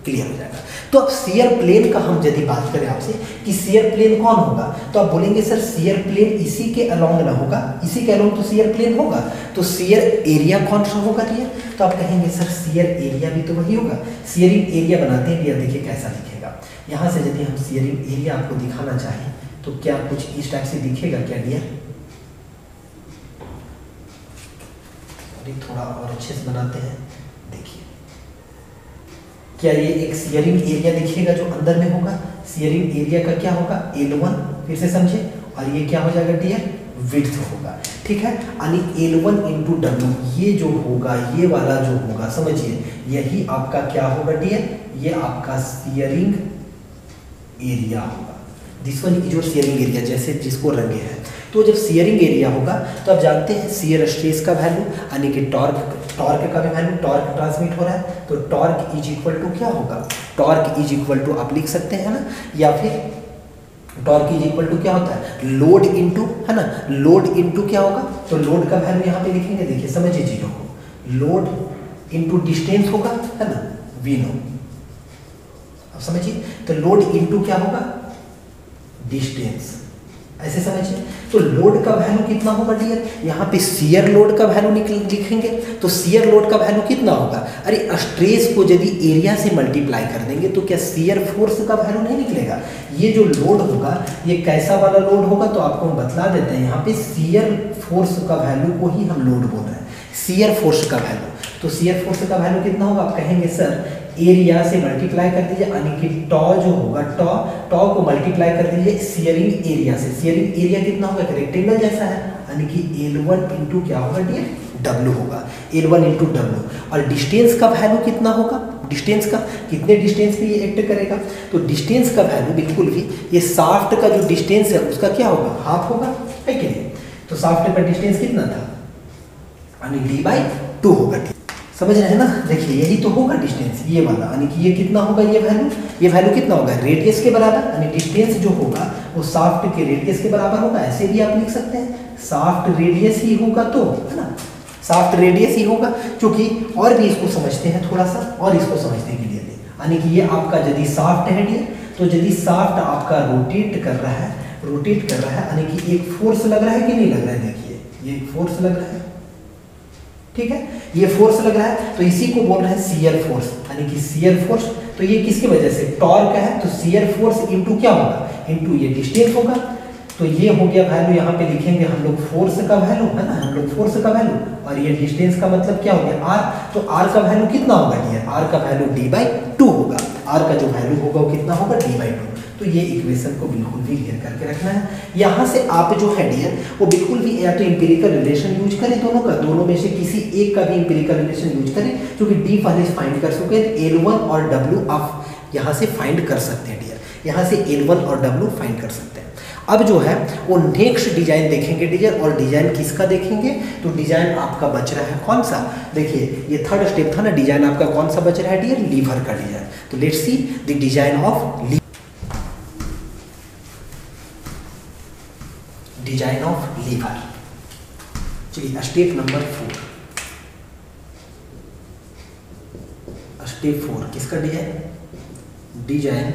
क्लियर हो जाएगा। तो अब शियर प्लेन का हम यदि बात करें आपसे कि शियर प्लेन कौन होगा, तो आप बोलेंगे सर शियर प्लेन इसी के अलोंग ना होगा, इसी के अलोंग तो शियर प्लेन होगा, तो शियर एरिया कौन सा होगा डियर, तो आप कहेंगे सर शियर एरिया भी तो वही होगा। शियरिंग एरिया बनाते हैं डियर, देखिए कैसा दिखेगा। यहाँ से यदि हम शियरिंग एरिया आपको दिखाना चाहें तो क्या कुछ इस टाइप से दिखेगा क्या डियर, थोड़ा और अच्छे से बनाते हैं, देखिए क्या ये एक शियरिंग एरिया दिखेगा जो अंदर में होगा। शियरिंग एरिया का क्या होगा, L1, फिर से समझे, और ये क्या हो जाएगा डियर, विड्थ होगा, ठीक है। यानी L1 × W, ये जो होगा, ये वाला जो होगा, समझिए यही आपका क्या होगा डियर, ये आपका शियरिंग एरिया होगा। This one is your shearing area, जैसे जिसको रंगे हैं। तो जब शियरिंग एरिया होगा तो आप जानते हैं शियर स्ट्रेस का वैल्यू, यानी कि टॉर्क का भी वैल्यू, टॉर्क ट्रांसमिट हो रहा है, तो टॉर्क इज इक्वल टू क्या होगा, टॉर्क इज इक्वल टू आप लिख सकते हैं ना, या फिर टॉर्क इज इक्वल टू क्या होता है, लोड इनटू, है ना, लोड इनटू क्या होगा, तो लोड का वैल्यू यहाँ पे लिखेंगे, देखिए समझिए चीजों को, लोड इनटू डिस्टेंस होगा, है ना, वी नो। अब समझिए, तो लोड इनटू क्या होगा, डिस्टेंस, ऐसे समझिए। तो लोड का वैल्यू कितना होगा डियर, यहाँ पे शियर लोड का वैल्यू लिखेंगे, तो शियर लोड का वैल्यू कितना होगा, अरे स्ट्रेस को यदि एरिया से मल्टीप्लाई कर देंगे तो क्या शियर फोर्स का वैल्यू नहीं निकलेगा। ये जो लोड होगा ये कैसा वाला लोड होगा, तो आपको हम बतला देते हैं, यहाँ पे शियर फोर्स का वैल्यू को ही हम लोड बोल रहे हैं, शियर फोर्स का वैल्यू। तो शियर फोर्स का वैल्यू कितना होगा, आप कहेंगे सर एरिया से मल्टीप्लाई कर दीजिए, यानी कि टॉ जो होगा, टॉ को मल्टीप्लाई कर दीजिए शियरिंग एरिया से। शियरिंग एरिया कितना होगा, रेक्टेंगल जैसा है, यानी कि L1 इंटू क्या होगा डियर, W होगा, L1 इंटू W। और डिस्टेंस का वैल्यू कितना होगा, डिस्टेंस का कितने डिस्टेंस पे ये एक्ट करेगा, तो डिस्टेंस का वैल्यू बिल्कुल भी ये शाफ्ट का जो डिस्टेंस है उसका क्या होगा, हाफ होगा, है कि नहीं। तो शाफ्ट का डिस्टेंस कितना था, यानी D/2 होगा, समझ रहे हैं ना। देखिए यही तो होगा डिस्टेंस, ये वाला, यानी कि ये कितना होगा, ये वैल्यू कितना होगा, रेडियस के बराबर, यानी डिस्टेंस जो होगा वो शाफ्ट के रेडियस के बराबर होगा। ऐसे भी आप लिख सकते हैं, शाफ्ट रेडियस ही होगा, तो है ना, शाफ्ट रेडियस ही होगा, क्योंकि और भी इसको समझते हैं थोड़ा सा, और इसको समझने के लिए, यानी कि ये आपका यदि शाफ्ट है डियर, तो यदि शाफ्ट आपका रोटेट कर रहा है, यानी कि एक फोर्स लग रहा है कि नहीं लग रहा है, देखिए ये एक फोर्स लग रहा है, ठीक है, ये फोर्स लग रहा है, तो इसी को बोल रहे हैं शियर फोर्स, यानी कि शियर फोर्स। तो ये किसकी वजह से, टॉर्क है, तो शियर फोर्स इनटू क्या होगा, इनटू ये डिस्टेंस होगा। तो ये हो गया वैल्यू, यहाँ पे लिखेंगे हम लोग फोर्स का वैल्यू, है ना, हम लोग फोर्स का वैल्यू, और ये डिस्टेंस का मतलब क्या हो गया, आर। तो आर का वैल्यू कितना होगा डियर, आर का वैल्यू D/2 होगा, आर का जो वैल्यू होगा वो कितना होगा, D/2। तो ये इक्वेशन को बिल्कुल भी क्लियर करके रखना है। यहाँ से आप जो है डियर वो बिल्कुल भी या तो इंपेरिकल रिलेशन यूज करें दोनों का, दोनों में से किसी एक का भी इंपेरिकल रिलेशन यूज करें, क्योंकि डी पहले फाइंड कर चुके हैं, L1 और W आप यहाँ से फाइंड कर सकते हैं डियर, यहाँ से L1 और W फाइंड कर सकते हैं। अब जो है वो नेक्स्ट डिजाइन देखेंगे डियर, और डिजाइन किसका देखेंगे, तो डिजाइन आपका बच रहा है कौन सा, देखिए ये थर्ड स्टेप था ना, डिजाइन आपका कौन सा बच रहा है डियर, लीवर का डिजाइन। तो let's see the design of lever, design of lever. चलिए स्टेप नंबर 4, स्टेप 4 किसका डिजाइन, डिजाइन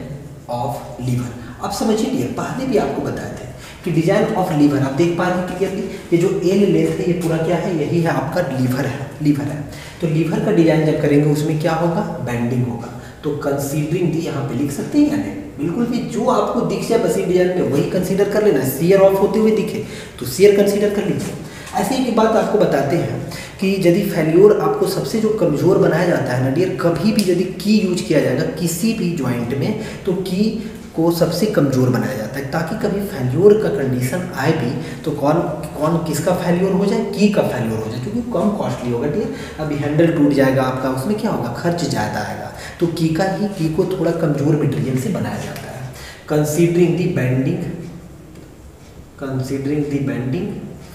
ऑफ लीवर। अब समझिए डियर, पहले भी आपको बताए थे कि डिजाइन ऑफ लीवर आप देख पा रहे हैं क्लियरली, ये जो एल लेंथ है ये पूरा क्या है, यही है आपका लीवर है। तो लीवर का डिजाइन जब करेंगे उसमें क्या होगा, बेंडिंग होगा। तो कंसीडरिंग दी यहाँ पे लिख सकते हैं या नहीं, बिल्कुल भी जो आपको दिख जाए बस डिजाइन में वही कंसीडर कर लेना, शियर ऑफ होते हुए दिखे तो शियर कंसीडर कर लीजिए। ऐसे ही एक बात आपको बताते हैं कि यदि फेल्योर आपको सबसे जो कमज़ोर बनाया जाता है ना डियर, कभी भी यदि की यूज किया जाएगा किसी भी जॉइंट में तो की को सबसे कमज़ोर बनाया जाता है, ताकि कभी फेल्योर का कंडीशन आए भी तो कौन किसका फेल्योर हो जाए, की का फेल्योर हो जाए, क्योंकि कम कॉस्टली होगा डियर। अभी हैंडल टूट जाएगा आपका, उसमें क्या होगा, खर्च ज़्यादा आएगा, तो की को थोड़ा कमज़ोर मटेरियल से बनाया जाता है। कंसीडरिंग दी बेंडिंग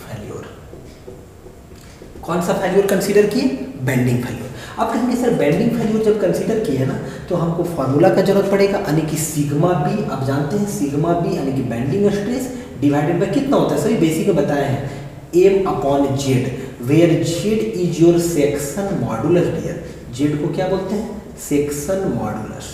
फेल्योर, कौन सा फेल्योर कंसीडर किए, बेंडिंग फेल्योर। अब कहेंगे सर बेंडिंग फेल्योर जब कंसीडर किए ना तो हमको फार्मूला का जरूरत पड़ेगा, यानी कि सिग्मा बी, आप जानते हैं सिग्मा बी यानी कि बेंडिंग स्ट्रेस डिवाइडेड बाय कितना होता है, सभी बेसिक में बताए हैं, M/Z, where Z is your section modulus dear. Z को क्या बोलते हैं, सेक्शन मॉडुलस,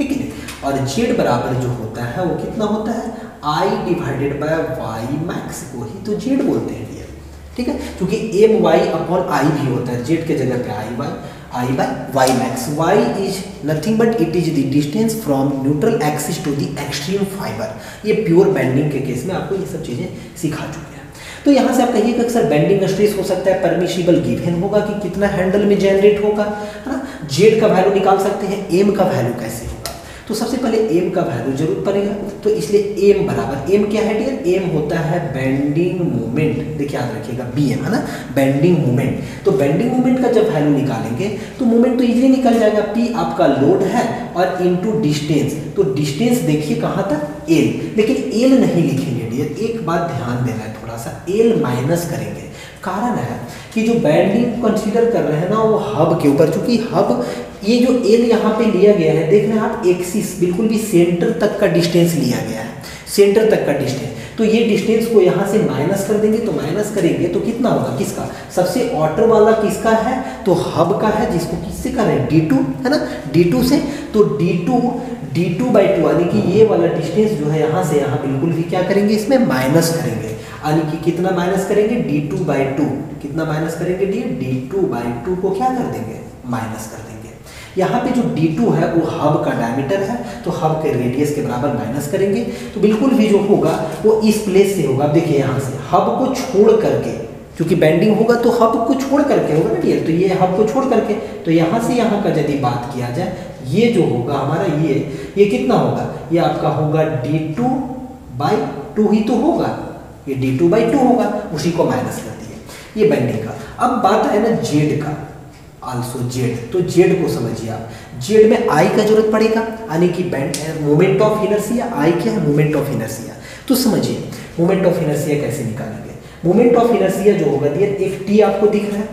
है कि नहीं। और Z बराबर जो होता है वो कितना होता है, I divided by Y max को ही तो Z बोलते हैं डियर, ठीक है, क्योंकि My/I भी होता है, Z के जगह पे I by Y max। Y is nothing but it is the distance from neutral axis to the extreme fiber। ये प्योर बेंडिंग के केस में आपको ये सब चीज़ें सिखा चुके हैं। तो यहाँ से आप कहिएगा कि सर बेंडिंग स्ट्रेस हो सकता है परमिशिबल गिवन होगा कि कितना हैंडल में जनरेट होगा, है ना। Z का वैल्यू निकाल सकते हैं, M का वैल्यू कैसे होगा, तो सबसे पहले M का वैल्यू जरूर पड़ेगा, तो इसलिए M बराबर, M क्या है डियर, M होता है बेंडिंग मोमेंट, देखिए याद रखिएगा BM, है ना, बेंडिंग मोमेंट। तो बेंडिंग मोमेंट का जब वैल्यू निकालेंगे तो मोमेंट तो इजीली निकल जाएगा, P आपका लोड है और इनटू डिस्टेंस, तो डिस्टेंस देखिए कहाँ तक, L, लेकिन L नहीं लिखेंगे डियर, एक बात ध्यान देना है थोड़ा सा, L माइनस करेंगे। कारण है कि जो बेंडिंग कंसीडर कर रहे हैं ना वो हब के ऊपर, चूंकि हब ये जो L यहाँ पे लिया गया है, देख रहे हैं आप, एक्सिस बिल्कुल भी सेंटर तक का डिस्टेंस लिया गया है। सेंटर तक का डिस्टेंस। तो ये डिस्टेंस को यहाँ से माइनस कर देंगे, तो माइनस करेंगे तो कितना होगा, किसका, सबसे आउटर वाला किसका है, तो हब का है, जिसको किससे कर रहे हैं, D2 है ना, D2 से। तो D2/2 यानी कि ये वाला डिस्टेंस जो है यहाँ से यहाँ बिल्कुल भी क्या करेंगे, इसमें माइनस करेंगे, यानी कि कितना माइनस करेंगे, D2/2, कितना माइनस करेंगे, D2/2 को क्या कर देंगे, माइनस कर देंगे। यहाँ पे जो D2 है वो हब का डायमीटर है, तो हब के रेडियस के बराबर माइनस करेंगे, तो बिल्कुल भी जो होगा वो इस प्लेस से होगा। देखिए यहाँ से हब को छोड़ करके, क्योंकि बेंडिंग होगा तो हब को छोड़ करके होगा ना डियर, तो ये हब को छोड़ करके, तो यहाँ से यहाँ का यदि बात किया जाए, ये जो होगा हमारा ये कितना होगा, ये आपका होगा D2/2 ही तो होगा, ये D2/2 होगा, उसी को माइनस कर दिए, ये बेंडिंग का। अब बात है ना जेड का, आल्सो जेड, तो जेड को समझिए आप, जेड में आई का जरूरत पड़ेगा, यानी कि मोमेंट ऑफ इनर्शिया, आई क्या है, मोमेंट ऑफ इनर्शिया। तो समझिए मोमेंट ऑफ इनर्शिया कैसे निकालेंगे। मोमेंट ऑफ इनर्शिया जो होगा डियर, एक टी आपको दिख रहा है,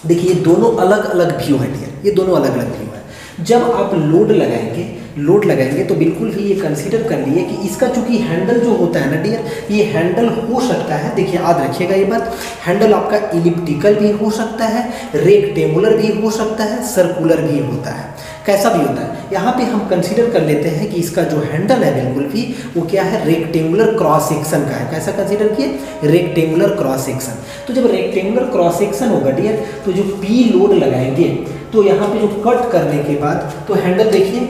देखिए ये दोनों अलग अलग व्यू है डियर, ये दोनों अलग अलग व्यू है। जब आप लोड लगाएंगे तो बिल्कुल भी ये कंसीडर कर लिए कि इसका चूंकि हैंडल जो होता है ना डियर, ये हैंडल हो सकता है, देखिए याद रखिएगा ये बात, हैंडल आपका इलिप्टिकल भी हो सकता है, रेक्टेंगुलर भी हो सकता है, सर्कुलर भी होता है, कैसा भी होता है। यहाँ पे हम कंसीडर कर लेते हैं कि इसका जो हैंडल है बिल्कुल भी वो क्या है, रेक्टेंगुलर क्रॉस सेक्शन का है। कैसा कंसीडर किए, रेक्टेंगुलर क्रॉस सेक्शन। तो जब रेक्टेंगुलर क्रॉस सेक्शन होगा डियर, तो जो पी लोड लगाएंगे, तो यहाँ पे जो कट करने के बाद, तो हैंडल देखिए,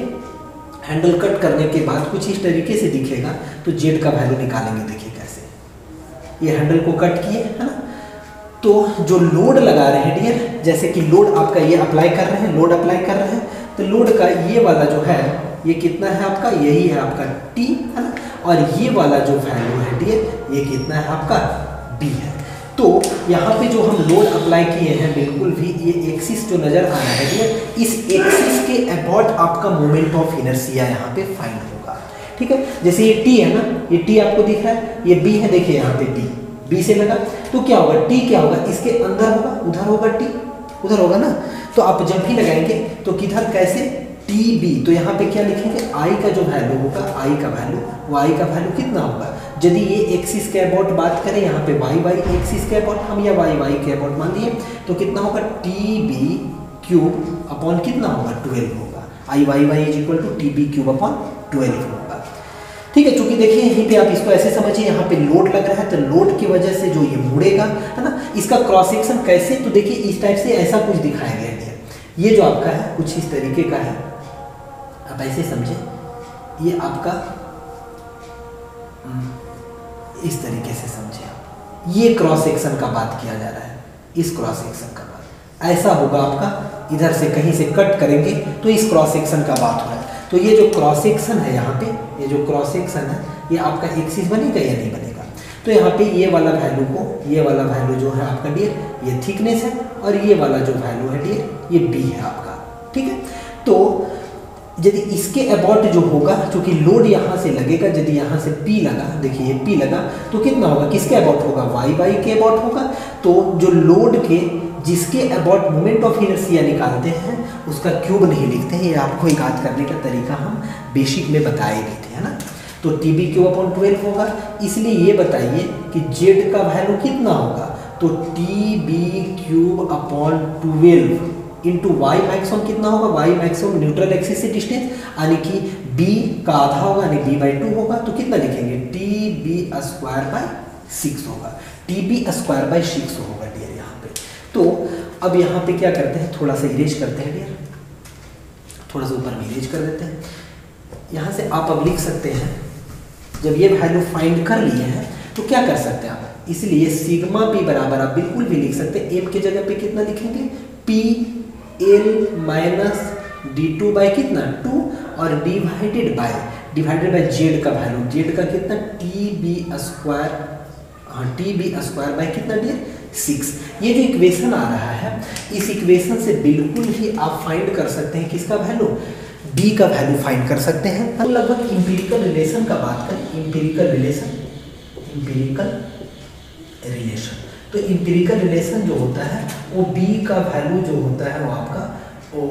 हैंडल कट करने के बाद कुछ इस तरीके से दिखेगा, तो जेड का वैल्यू निकालेंगे। देखिए कैसे, ये हैंडल को कट किए है ना, तो जो लोड लगा रहे हैं डियर, जैसे कि लोड आपका ये अप्लाई कर रहे हैं, लोड अप्लाई कर रहे हैं, तो लोड का ये वाला जो है ये कितना है आपका, यही है आपका टी है ना, और ये वाला जो वैल्यू है डियर, ये कितना है आपका बी है। तो यहाँ पे जो हम लोड अप्लाई किए हैं, बिल्कुल भी ये एक्सिस जो नजर आ रहा है डियर, इस एक्सिस के अबाउट आपका मोमेंट ऑफ इनर्शिया यहाँ पे फाइंड होगा, ठीक है। जैसे ये टी है ना, ये टी आपको दिख रहा है, ये बी है, देखिए यहाँ पे बी से लगा, तो क्या होगा, टी क्या होगा, इसके अंदर होगा, उधर होगा टी, उधर होगा ना। तो आप जब भी लगाएंगे तो किधर, कैसे, टी बी, तो यहाँ पे क्या लिखेंगे, आई का जो वैल्यू होगा, आई का वैल्यू, वो आई का वैल्यू कितना होगा, यदि ये एक्सिस के अबाउट बात करें, यहाँ पे वाई एक्सिस के अबाउट हम, या वाई के अबाउट मान लिए, तो कितना होगा, टी बी क्यूब अपॉन कितना होगा, 12 होगा। I Y is equal to T B cube upon 12 होगा, ठीक है। चूंकि देखिए यहीं पे आप इसको ऐसे समझिए, यहाँ पे लोड लग रहा है, तो लोड की वजह से जो ये मुड़ेगा है ना, इसका क्रॉस सेक्शन कैसे, तो देखिए इस टाइप से ऐसा कुछ दिखाया गया है, ये जो आपका है कुछ इस तरीके का है, आप ऐसे समझे, ये आपका इस तरीके से समझे आप, ये क्रॉस सेक्शन का बात किया जा रहा है, इस क्रॉस सेक्शन का बात ऐसा होगा आपका, इधर से कहीं से कट करेंगे तो इस क्रॉस सेक्शन का बात हो रहा है। तो ये जो क्रॉस सेक्शन है यहाँ पे, ये जो क्रॉस सेक्शन है, ये आपका एक्सिस बनेगा या नहीं बनेगा, तो यहाँ पे ये वाला वैल्यू को, ये वाला वैल्यू जो है आपका डियर, ये थिकनेस है, और ये वाला जो वैल्यू है डियर, ये बी है आपका, ठीक है। तो यदि इसके अबाउट जो होगा, क्योंकि लोड यहाँ से लगेगा, यदि यहाँ से पी लगा, देखिए ये पी लगा, तो कितना होगा, किसके अबाउट होगा, वाई के अबाउट होगा। तो जो लोड के जिसके अबाउट मोमेंट ऑफ इनर्शिया निकालते हैं उसका क्यूब नहीं लिखते हैं, ये आपको याद करने का तरीका हम बेसिक में बताए भी थे, है ना। तो टी बी क्यूब अपॉन 12 होगा, इसलिए ये बताइए कि जेड का वैल्यू कितना होगा, तो T B cube upon 12 into Y maximum कितना होगा, वाई मैक्सिमम न्यूट्रल एक्सिस से डिस्टेंस, यानी कि बी का आधा होगा, यानी b/2 होगा, तो कितना लिखेंगे, टी बी स्क्वायर बाई 6 होगा, टी बी स्क्वायर बाई 6 होगा डियर यहाँ पे। तो अब यहाँ पे क्या करते हैं, थोड़ा सा इरेज करते हैं डियर, थोड़ा सा ऊपर में इरेज कर देते हैं। यहाँ से आप अब लिख सकते हैं, जब ये वैल्यू फाइंड कर लिए हैं तो क्या कर सकते हैं आप, इसलिए सिग्मा पी बराबर आप बिल्कुल भी लिख सकते हैं, एम की जगह पे कितना लिखेंगे, P L minus d2 by कितना 2 और डिवाइडेड बाय जेड का वैल्यू, जेड का कितना टी बी स्क्वायर, हाँ टी बी स्क्वायर बाई कितना डियर 6। ये जो इक्वेशन आ रहा है, इस इक्वेशन से बिल्कुल ही आप फाइंड कर सकते हैं किसका वैल्यू, बी का वैल्यू फाइंड कर सकते हैं। तो लगभग इंपीरिकल रिलेशन का बात करें, इंपीरिकल रिलेशन, तो इंपीरिकल रिलेशन जो होता है वो बी का वैल्यू जो होता है वो आपका वो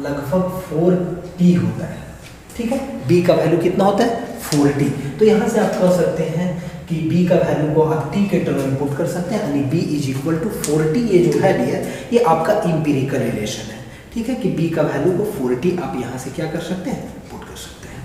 लगभग 4p होता है, ठीक है। बी का वैल्यू कितना होता है 40। तो यहाँ से आप कह सकते हैं कि b का वैल्यू को आप t के टर्म में पुट कर सकते हैं, यानी b इज इक्वल टू 40। ये जो है डियर ये आपका इम्पीरिकल रिलेशन है, ठीक है, कि b का वैल्यू को 40 आप यहाँ से क्या कर सकते हैं, पुट कर सकते हैं।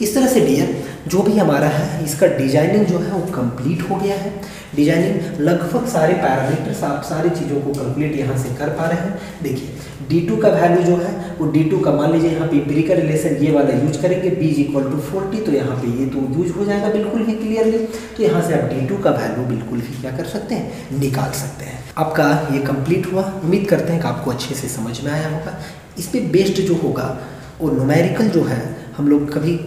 इस तरह से डियर जो भी हमारा है इसका डिजाइनिंग जो है वो कंप्लीट हो गया है। डिजाइनिंग लगभग सारे पैरामीटर्स आप सारी चीज़ों को कंप्लीट यहाँ से कर पा रहे हैं। देखिए d2 का वैल्यू जो है वो d2 का मान लीजिए यहाँ पे एम्पिरिकल रिलेशन ये वाला यूज करेंगे, b इज इक्वल टू 40, तो यहाँ पे ये तो यूज हो जाएगा बिल्कुल ही क्लियरली। तो यहाँ से आप d2 का वैल्यू बिल्कुल ही क्या कर सकते हैं, निकाल सकते हैं। आपका ये कंप्लीट हुआ, उम्मीद करते हैं कि आपको अच्छे से समझ में आया होगा। इस पर बेस्ड जो होगा वो न्यूमेरिकल जो है हम लोग कभी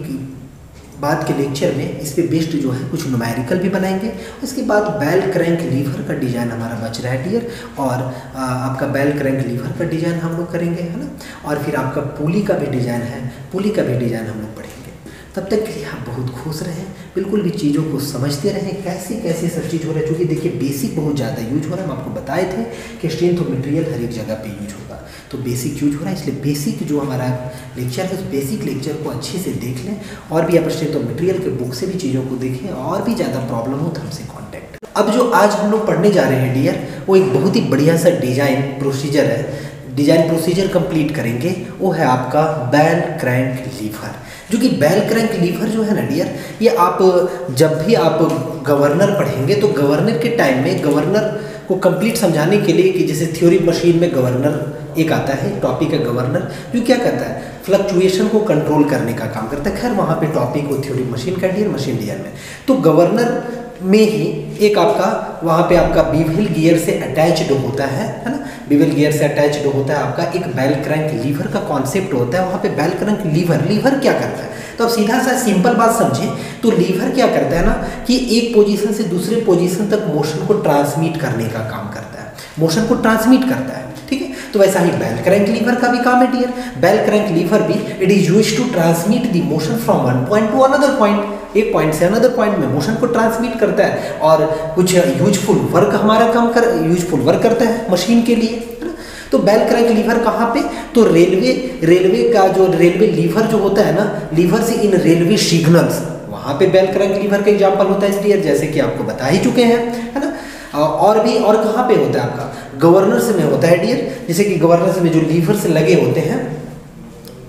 बाद के लेक्चर में इस पे बेस्ड जो है कुछ न्यूमेरिकल भी बनाएंगे। उसके बाद बेल क्रैंक लीवर का डिज़ाइन हमारा बच रहा है डियर, और आपका बेल क्रैंक लीवर का डिज़ाइन हम लोग करेंगे, है ना। और फिर आपका पुली का भी डिज़ाइन है, पुली का भी डिज़ाइन हम लोग पढ़ेंगे। तब तक के लिए आप बहुत खुश रहें, बिल्कुल भी चीज़ों को समझते रहें कैसे कैसे सब चीज़ हो रहा है। क्योंकि देखिए बेसिक बहुत ज़्यादा यूज हो रहा है, हम आपको बताए थे कि स्ट्रेंथ ऑफ मटेरियल हर एक जगह पे यूज होगा, तो बेसिक यूज हो रहा है। इसलिए बेसिक जो हमारा लेक्चर है उस बेसिक लेक्चर को अच्छे से देख लें, और भी आप स्ट्रेंथ ऑफ मटेरियल के बुक से भी चीज़ों को देखें, और भी ज़्यादा प्रॉब्लम हो तो हमसे कॉन्टैक्ट। अब जो आज हम लोग पढ़ने जा रहे हैं डियर वो एक बहुत ही बढ़िया सा डिज़ाइन प्रोसीजर है। डिज़ाइन प्रोसीजर कंप्लीट करेंगे, वो है आपका बेल क्रैंक लीवर। जो कि बेल क्रैंक लीवर जो है ना डियर, ये आप जब भी आप गवर्नर पढ़ेंगे तो गवर्नर के टाइम में गवर्नर को कंप्लीट समझाने के लिए, कि जैसे थ्योरी मशीन में गवर्नर एक आता है, टॉपिक है गवर्नर, जो क्या करता है फ्लक्चुएशन को कंट्रोल करने का काम करता है। खैर वहाँ पे टॉपिक वो थ्योरी मशीन का डियर, मशीन डियर में तो गवर्नर में ही एक आपका वहाँ पे आपका बीवल गियर से अटैच्ड होता है ना, बीवल गियर से अटैच्ड होता है आपका एक बेल क्रैंक लीवर का कॉन्सेप्ट होता है। वहाँ पे बेल क्रैंक लीवर क्या करता है, तो अब सीधा सा सिंपल बात समझें तो लीवर क्या करता है ना कि एक पोजीशन से दूसरे पोजीशन तक मोशन को ट्रांसमिट करने का काम करता है, मोशन को ट्रांसमिट करता है, ठीक है। तो वैसा ही बेल क्रैंक लीवर का भी काम है डियर। बेल क्रैंक लीवर भी it is used to transmit the motion from one point to another point, एक पॉइंट से अनदर पॉइंट में मोशन को ट्रांसमिट करता है, और कुछ यूजफुल वर्क हमारा काम यूजफुल वर्क करता है मशीन के लिए। तो बेल क्रैंक लीवर कहाँ पे, तो रेलवे का जो रेलवे लीवर जो होता है ना, लीवर से इन रेलवे सिग्नल्स, वहाँ पे बेल क्रैंक लीवर का एग्जांपल होता है डियर, जैसे कि आपको बता ही चुके हैं, है ना। और भी और कहाँ पे होता है आपका गवर्नर्स में होता है डियर, जैसे कि गवर्नर्स में जो लीवर से लगे होते हैं,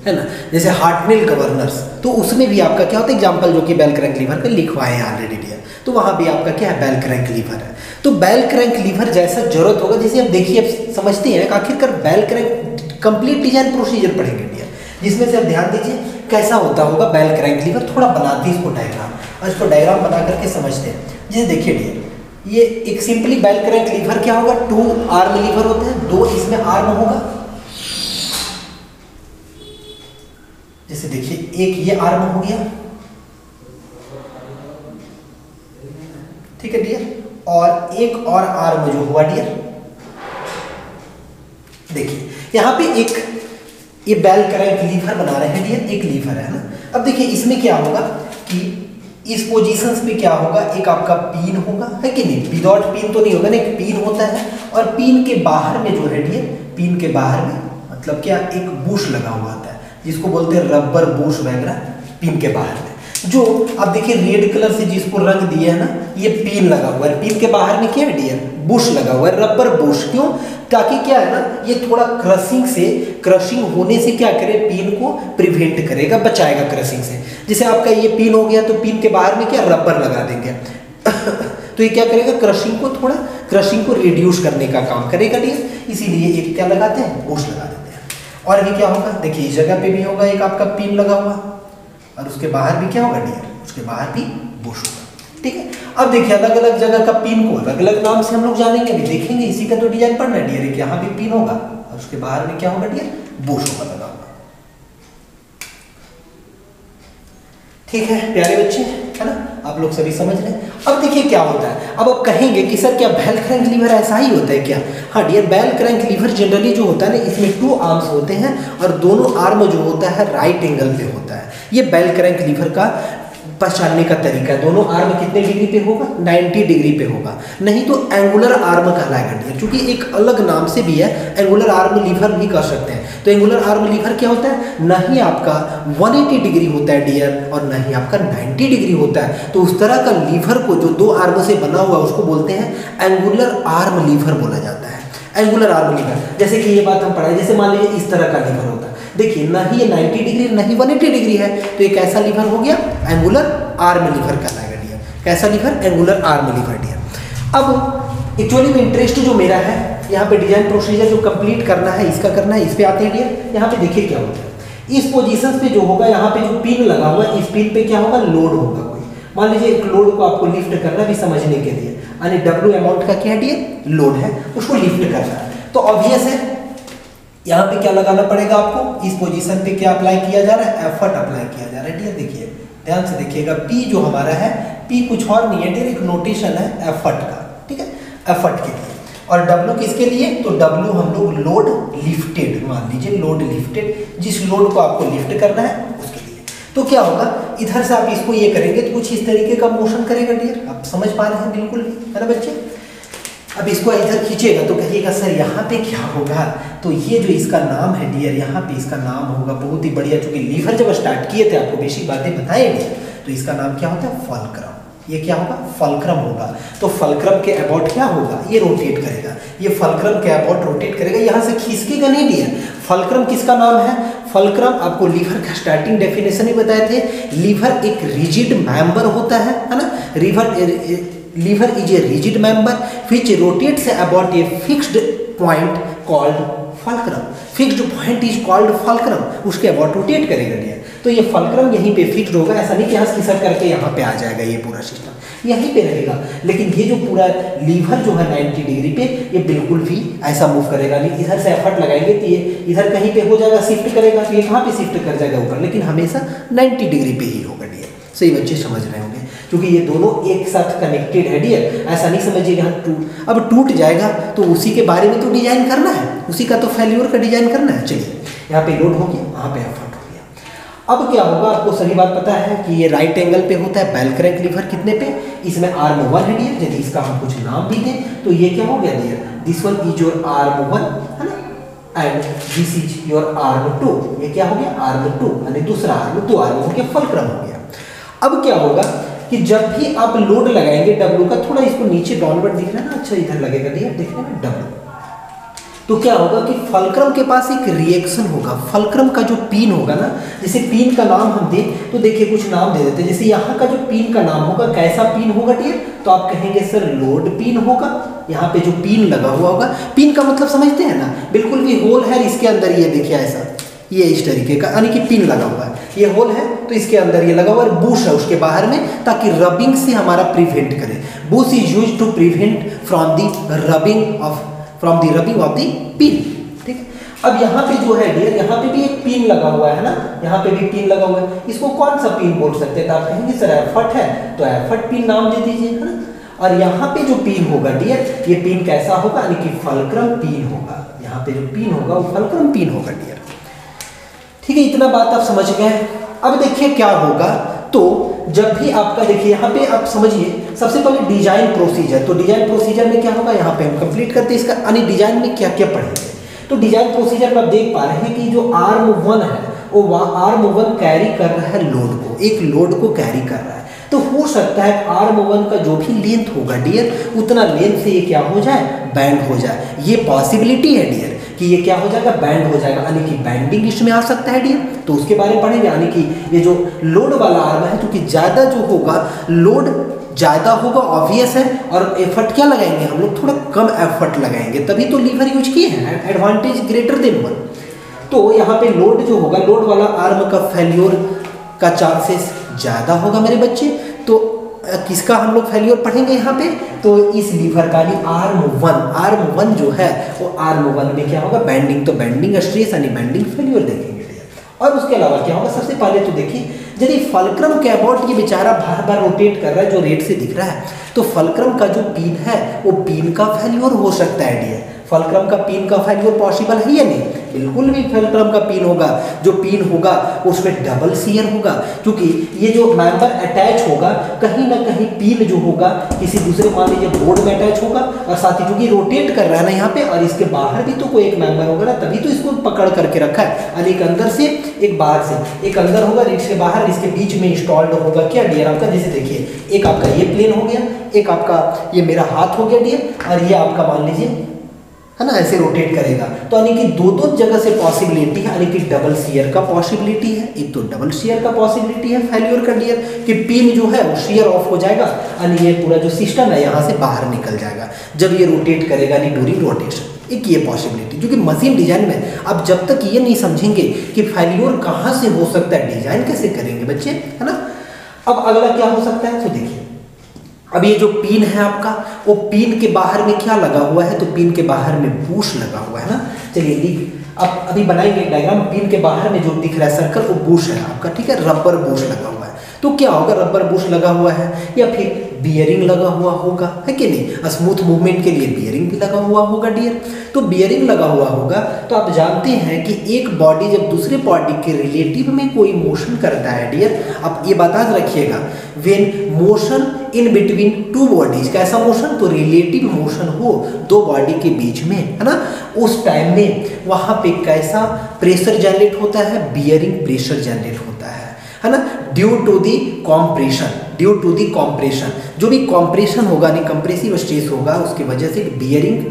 है ना, जैसे हार्टनेल गवर्नर्स, तो उसमें भी आपका क्या होता है एग्जाम्पल, जो कि बेल क्रैंक लीवर का लिखवाए हैं ऑलरेडी डियर, तो वहाँ भी आपका क्या है बेल क्रैंक लीवर है। तो बेल क्रैंक लीवर जैसा जरूरत होगा, जैसे आप देखिए आप समझते हैं आखिरकार bell crank complete design procedure पढ़ेंगे डियर, जिसमें से आप ध्यान दीजिए कैसा होता होगा बेल क्रैंक लीवर। थोड़ा बनाते हैं इसको डायग्राम, और इसको डायग्राम बना करके समझते हैं। जैसे देखिए डियर ये एक सिंपली बेल क्रैंक लीवर क्या होगा, 2 आर्म लीवर होते हैं, 2 इसमें आर्म होगा। जैसे देखिए एक ये आर्म हो गया, ठीक है डियर, और एक और आर्म जो हुआ डियर, देखिए यहाँ पे एक ये बेल क्रैंक लीवर बना रहे हैं डियर, एक लीवर है ना। अब देखिए इसमें क्या होगा कि इस पोजीशंस पे क्या होगा, एक आपका पिन होगा, है कि नहीं, विदाउट पिन तो नहीं होगा ना, एक पिन होता है, और पिन के बाहर में जो है डियर, पिन के बाहर में मतलब क्या एक बुश लगा हुआ आता है, जिसको बोलते हैं रबर बुश वगैरह, पिन के बाहर में। जो आप देखिए रेड कलर से जिसको रंग दिया है ना, ये पिन लगा हुआ है, पिन के बाहर में क्या है डियर, बुश लगा हुआ है, रबर बुश। क्यों, ताकि क्या है ना ये थोड़ा क्रशिंग होने से क्या करे, पिन को प्रिवेंट करेगा, बचाएगा क्रशिंग से। जैसे आपका ये पिन हो गया तो पिन के बाहर में क्या रबर लगा देंगे तो ये क्या करेगा, क्रशिंग को रिड्यूस करने का काम करेगा डियर, इसीलिए एक क्या लगाते हैं, बुश लगा देते हैं। और अभी क्या होगा, देखिए इस जगह पे भी होगा एक आपका पिन लगा हुआ, और उसके बाहर भी क्या होगा डियर, उसके बाहर भी बुश होगा, ठीक है। अब देखिए अलग अलग जगह का पिन को अलग अलग नाम से हम लोग जानेंगे, अभी देखेंगे, इसी का तो डिजाइन पढ़ना है डियर। यहाँ भी पिन होगा और उसके बाहर में क्या होगा डियर, बुश होगा लगा हुआ, ठीक है प्यारे बच्चे, है ना, आप लोग सभी समझ रहे हैं। अब देखिए क्या होता है, अब आप कहेंगे कि सर क्या बेल क्रैंक लीवर ऐसा ही होता है क्या? हाँ dear, bell crank lever generally जो होता है ना, इसमें 2 आर्म्स होते हैं, और दोनों आर्म जो होता है राइट एंगल पे होता है। ये बेल क्रैंक लीवर का पहचानने का तरीका है, दोनों आर्म कितने डिग्री पे होगा, 90 डिग्री पे होगा, नहीं तो एंगुलर आर्म कहलाएगा डियर, क्योंकि एक अलग नाम से भी है, एंगुलर आर्म लीवर भी कर सकते हैं। तो एंगुलर आर्म लीवर क्या होता है, न ही आपका 180 डिग्री होता है डियर और न ही आपका 90 डिग्री होता है। तो उस तरह का लीवर को जो दो आर्म से बना हुआ उसको बोलते हैं एंगुलर आर्म लीवर बोला जाता है, एंगुलर आर्म लीवर। जैसे कि ये बात हम पढ़ाए, जैसे मान लीजिए इस तरह का लीवर होता है, देखिए ना ही ये 90 डिग्री ना ही 180 डिग्री है, तो ये कैसा लीवर हो गया, एंगुलर आर्म लीवर कहलाएगा डियर। कैसा lever, angular arm lever dear. अब एक्चुअली में इंटरेस्ट जो मेरा है यहाँ पे डिजाइन प्रोसीजर जो कंप्लीट करना है, इसका करना है, इस पे आते हैं डियर। यहाँ पे देखिए क्या होता है, इस पोजीशन पे जो होगा, यहाँ पे जो पिन लगा हुआ है, इस पिन पे क्या होगा, लोड होगा कोई। मान लीजिए एक लोड को आपको लिफ्ट करना भी समझने के लिए, यानी W अमाउंट का क्या है डियर, लोड है, उसको लिफ्ट करना है। तो ऑब्वियस है यहाँ पे क्या लगाना पड़ेगा आपको, इस पोजीशन पे क्या अप्लाई किया जा रहा है, एफर्ट अप्लाई किया जा रहा है डियर। देखिए ध्यान से देखिएगा, P जो हमारा है, P कुछ और नहीं है डियर, एक नोटेशन है एफर्ट का, ठीक है, एफर्ट के लिए। और W किसके लिए, तो W हम लोग लोड लिफ्टेड, मान लीजिए लोड लिफ्टेड, जिस लोड को आपको लिफ्ट करना है उसके लिए। तो क्या होगा, इधर से आप इसको ये करेंगे तो कुछ इस तरीके का मोशन करेगा डियर, आप समझ पा रहे हैं बिल्कुल भी, है ना बच्चे। अब इसको इधर खींचेगा तो कहिएगा सर यहाँ पे क्या होगा, तो ये जो इसका नाम है डियर, यहाँ पे इसका नाम होगा बहुत ही बढ़िया, चूंकि लीवर जब स्टार्ट किए थे आपको बेसिक बातें बताएंगे, तो इसका नाम क्या होता है, फल्क्रम। ये क्या होगा, फल्क्रम होगा। तो फल्क्रम के अबाउट क्या होगा, ये रोटेट करेगा, ये फल्क्रम के अबाउट रोटेट करेगा, यहाँ से खींचेगा नहीं डियर। फल्क्रम किसका नाम है, फल्क्रम आपको लीवर का स्टार्टिंग डेफिनेशन ही बताए थे, लीवर एक रिजिड मेंबर होता है ना, lever is a rigid member which rotates about a fixed point called fulcrum. Fixed point is called fulcrum. उसके about रोटेट करेगा डियर। तो ये फल्क्रम यहीं पे फिक्स्ड होगा, ऐसा नहीं कि यहाँ खिसक करके यहाँ पे आ जाएगा, ये पूरा सिस्टम यहीं पे रहेगा। लेकिन ये जो पूरा लीवर जो है 90 डिग्री पे, ये बिल्कुल भी ऐसा मूव करेगा नहीं। इधर से एफर्ट लगाएंगे तो ये इधर कहीं पे हो जाएगा, शिफ्ट करेगा, तो ये कहाँ पे शिफ्ट कर जाएगा, ऊपर, लेकिन हमेशा 90 डिग्री पे ही होगा डियर। सही बच्चे समझ रहे होंगे, क्योंकि ये दोनों एक साथ कनेक्टेड है डियर। ऐसा नहीं समझिएगा अब टूट जाएगा तो उसी के बारे में तो डिजाइन करना है, उसी का तो फेल्योर का डिजाइन करना है। चलिए यहाँ पे लोड हो गया, यहाँ पे एफर्ट हो गया। अब क्या होगा, आपको सही बात पता है कि ये राइट एंगल पे होता है बेल क्रैंक लीवर, कितने पे, इसमें आर्म 1 है डियर। यदि इसका हम कुछ नाम भी दें तो ये क्या हो गया dear, this one is your arm 1 है ना, and this is your arm 2। ये क्या हो गया, आर्म 2, यानी दूसरा आर्म, 2 आर्म हो गया, फल्क्रम हो गया। अब क्या होगा कि जब भी आप लोड लगाएंगे W का, थोड़ा इसको नीचे डाउनवर्ड दिख रहा है ना, अच्छा इधर लगेगा डियर, देखने में W। तो क्या होगा कि फल्क्रम के पास एक रिएक्शन होगा, फल्क्रम का जो पिन होगा ना, जैसे पिन का नाम हम दें तो देखिए कुछ नाम दे देते हैं। जैसे यहाँ का जो पिन का नाम होगा, कैसा पिन होगा डियर, तो आप कहेंगे सर लोड पिन होगा। यहाँ पे जो पिन लगा हुआ होगा, पिन का मतलब समझते हैं ना, बिल्कुल भी होल है इसके अंदर, ये देखिए ऐसा, ये इस तरीके का, यानी कि पिन लगा हुआ है, ये होल है तो इसके अंदर ये लगा हुआ है, बूश है उसके बाहर में, ताकि रबिंग से हमारा प्रिवेंट करे। Bush is used to prevent from the rubbing of the pin, ठीक। अब यहाँ पे जो है डियर, यहाँ पे भी एक पिन लगा हुआ है ना, यहाँ पे भी पिन लगा हुआ है, इसको कौन सा पिन बोल सकते हैं, तो आप कहेंगे सर एफर्ट है, तो एफर्ट पिन नाम दे दीजिए, है ना। और यहाँ पे जो पिन होगा डियर, ये पिन कैसा होगा, यानी कि फल्क्रम पिन होगा। यहाँ पे जो पिन होगा वो फल्क्रम पिन होगा डियर, ठीक है। इतना बात आप समझ गए। अब देखिए क्या होगा, तो जब भी आपका, देखिए यहाँ पे आप समझिए, सबसे पहले डिजाइन प्रोसीजर। तो डिजाइन प्रोसीजर में क्या होगा, यहाँ पे हम कंप्लीट करते हैं इसका, यानी डिजाइन में क्या क्या पढ़ेंगे। तो डिजाइन प्रोसीजर में आप देख पा रहे हैं कि जो आर्म 1 है, वो आर्म 1 कैरी कर रहा है लोड को, एक लोड को कैरी कर रहा है। तो हो सकता है आर्म 1 का जो भी लेंथ होगा डियर, उतना लेंथ से ये क्या हो जाए, बैंड हो जाए। ये पॉसिबिलिटी है डियर कि ये क्या हो जाएगा, बैंड हो जाएगा, यानी कि बैंडिंग इसमें आ सकता है डियर। तो उसके बारे में पढ़ेंगे, यानी कि ये जो लोड वाला आर्म है, क्योंकि ज़्यादा जो होगा, लोड ज़्यादा होगा ऑब्वियस है, और एफर्ट क्या लगाएंगे हम लोग, थोड़ा कम एफर्ट लगाएंगे, तभी तो लीवर यूज किए हैं, एडवांटेज ग्रेटर देन 1। तो यहाँ पे लोड जो होगा, लोड वाला आर्म का फेल्योर का चांसेस ज़्यादा होगा मेरे बच्चे। तो किसका हम लोग फेल्योर पढ़ेंगे यहाँ पे, तो इस लीवर का, आर्म 1 जो है वो आर्म 1 में क्या होगा, बैंडिंग। तो बैंडिंग स्ट्रेस यानी बैंडिंग फेल्योर देखेंगे। और उसके अलावा क्या होगा, सबसे पहले तो देखिए, यदि फल्क्रम के अबाउट ये बेचारा बार बार रोटेट कर रहा है, जो रेट से दिख रहा है, तो फल्क्रम का जो पिन है वो पिन का फेल्योर हो सकता है डियर। फलक्रम का पिन का फेल्योर पॉसिबल है या नहीं? बिल्कुल भी फलक्रम का पिन होगा, जो पिन होगा उसमें डबल शियर होगा, क्योंकि ये जो मेंबर अटैच होगा कहीं ना कहीं पिन जो होगा किसी दूसरे मान लीजिए बोर्ड में अटैच होगा, और साथ ही चूंकि रोटेट कर रहा है ना यहाँ पे, और इसके बाहर भी तो कोई एक मेंबर होगा ना, तभी तो इसको पकड़ करके रखा है। और एक अंदर से एक बाहर से, एक अंदर होगा इसके बाहर, इसके बीच में इंस्टॉल्ड होगा क्या डियर आपका, जैसे देखिए एक आपका ये प्लेन हो गया, एक आपका ये मेरा हाथ हो गया डियर, और ये आपका मान लीजिए है ना ऐसे रोटेट करेगा। तो यानी कि दो जगह से पॉसिबिलिटी है, यानी कि डबल शियर का पॉसिबिलिटी है। एक तो डबल शियर का पॉसिबिलिटी है फेल्योर का डियर, कि पिन जो है वो शियर ऑफ हो जाएगा और ये पूरा जो सिस्टम है यहाँ से बाहर निकल जाएगा जब ये रोटेट करेगा, नहीं ड्यूरिंग रोटेशन। एक ये पॉसिबिलिटी, क्योंकि मशीन डिजाइन में अब जब तक ये नहीं समझेंगे कि फेल्योर कहाँ से हो सकता है, डिजाइन कैसे करेंगे बच्चे, है ना। अब अगला क्या हो सकता है, तो देखिए अब ये जो पिन है आपका, वो पिन के बाहर में क्या लगा हुआ है, तो पिन के बाहर में बूश लगा हुआ है ना। चलिए अब अभी बनाएंगे डायग्राम। पिन के बाहर में जो दिख रहा है सर्कल वो बूश है आपका, ठीक है, रबर बूश लगा हुआ है। तो क्या होगा, रबर बूश लगा हुआ है या फिर बियरिंग लगा हुआ होगा, है कि नहीं। स्मूथ मूवमेंट के लिए बियरिंग भी लगा हुआ होगा डियर। तो बियरिंग लगा हुआ होगा तो आप जानते हैं कि एक बॉडी जब दूसरे बॉडी के रिलेटिव में कोई मोशन करता है डियर, आप ये बात याद रखिएगा, when motion in between two bodies, कैसा मोशन, तो रिलेटिव मोशन हो दो बॉडी के बीच में, है ना, उस टाइम में वहां पे कैसा प्रेशर जनरेट होता है, बियरिंग प्रेशर जनरेट होता है ना, due to the compression, due to the compression. जो भी कॉम्प्रेशन होगा, नहीं कंप्रेसिव स्ट्रेस होगा, उसकी वजह से बियरिंग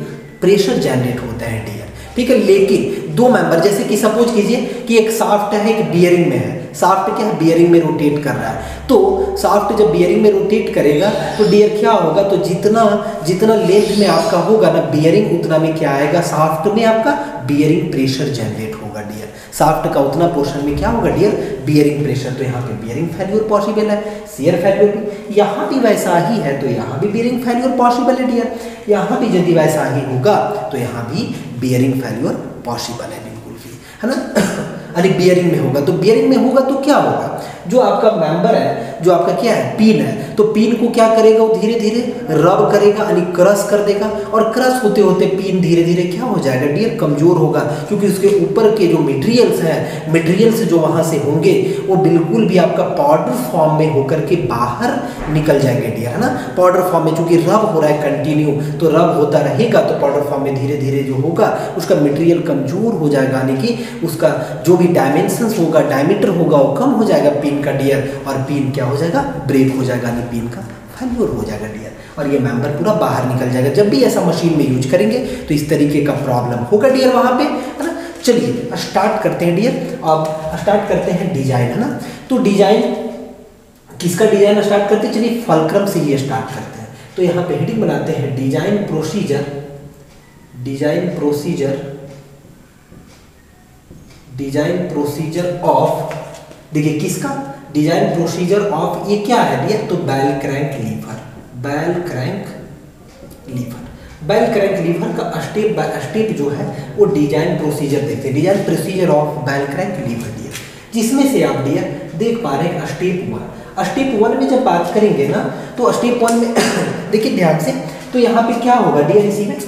प्रेशर जनरेट होता है डियर, ठीक है। लेकिन दो मेंबर, जैसे कि सपोज कीजिए कि एक शाफ्ट है, एक बियरिंग में है। शाफ्ट क्या है, बियरिंग में रोटेट कर रहा है। तो शाफ्ट जब बियरिंग में रोटेट करेगा तो डियर क्या होगा, तो जितना जितना लेंथ में आपका होगा ना बियरिंग, उतना में क्या आएगा, शाफ्ट में आपका बियरिंग प्रेशर जनरेट होगा डियर। शाफ्ट का उतना पोर्शन में क्या होगा डियर, बियरिंग प्रेशर। तो यहाँ पे बियरिंग फेल्योर पॉसिबल है, शियर फेल्योर भी। यहाँ भी वैसा ही है तो यहाँ भी बियरिंग फेल्योर पॉसिबल है डियर। यहाँ भी यदि वैसा ही होगा तो यहाँ भी बियरिंग फेल्योर पॉसिबल है, बिल्कुल भी, है ना। अरे बियरिंग में होगा, तो बियरिंग में होगा तो क्या होगा, जो आपका मेंबर है, जो आपका क्या है, पिन है, तो पिन को क्या करेगा, वो धीरे धीरे रब करेगा, यानी क्रश कर देगा, और क्रश होते होते पिन धीरे धीरे क्या हो जाएगा डियर, कमजोर होगा, क्योंकि उसके ऊपर के जो मटेरियल्स हैं, मटेरियल्स जो वहाँ से होंगे वो बिल्कुल भी आपका पाउडर फॉर्म में होकर के बाहर निकल जाएंगे डियर, है ना। पाउडर फॉर्म में चूंकि रब हो रहा है कंटिन्यू, तो रब होता रहेगा तो पाउडर फॉर्म में धीरे धीरे जो होगा उसका मटेरियल कमजोर हो जाएगा, यानी कि उसका जो भी डायमेंशंस होगा, डायमीटर होगा, वो कम हो जाएगा पिन का डियर, और पिन क्या हो जाएगा, ब्रेक हो जाएगा, यानी पिन का फेल्योर हो जाएगा डियर, और ये मेंबर पूरा बाहर निकल जाएगा। जब भी ऐसा मशीन में यूज करेंगे तो इस तरीके का प्रॉब्लम होगा डियर वहाँ पे, है ना। चलिए स्टार्ट करते हैं डियर, अब स्टार्ट करते हैं डिजाइन, है ना। तो डिजाइन किसका डिजाइन स्टार्ट करते हैं, चलिए फलक्रम से ही स्टार्ट करते हैं। तो यहाँ पे हेडिंग बनाते हैं design procedure, design procedure, design procedure of, देखिए किसका, डिजाइन प्रोसीजर ऑफ, ये क्या है डियर, तो bell crank lever, bell crank lever. Bell crank lever का स्टेप बाय स्टेप जो है वो डिजाइन प्रोसीजर देखते हैं, design procedure of bell crank lever dear, जिसमें से आप डियर देख पा रहे हैं स्टेप वन। स्टेप वन में जब बात करेंगे ना, तो स्टेप वन में देखिए ध्यान से, तो यहाँ पे क्या होगा डियर, इसी में,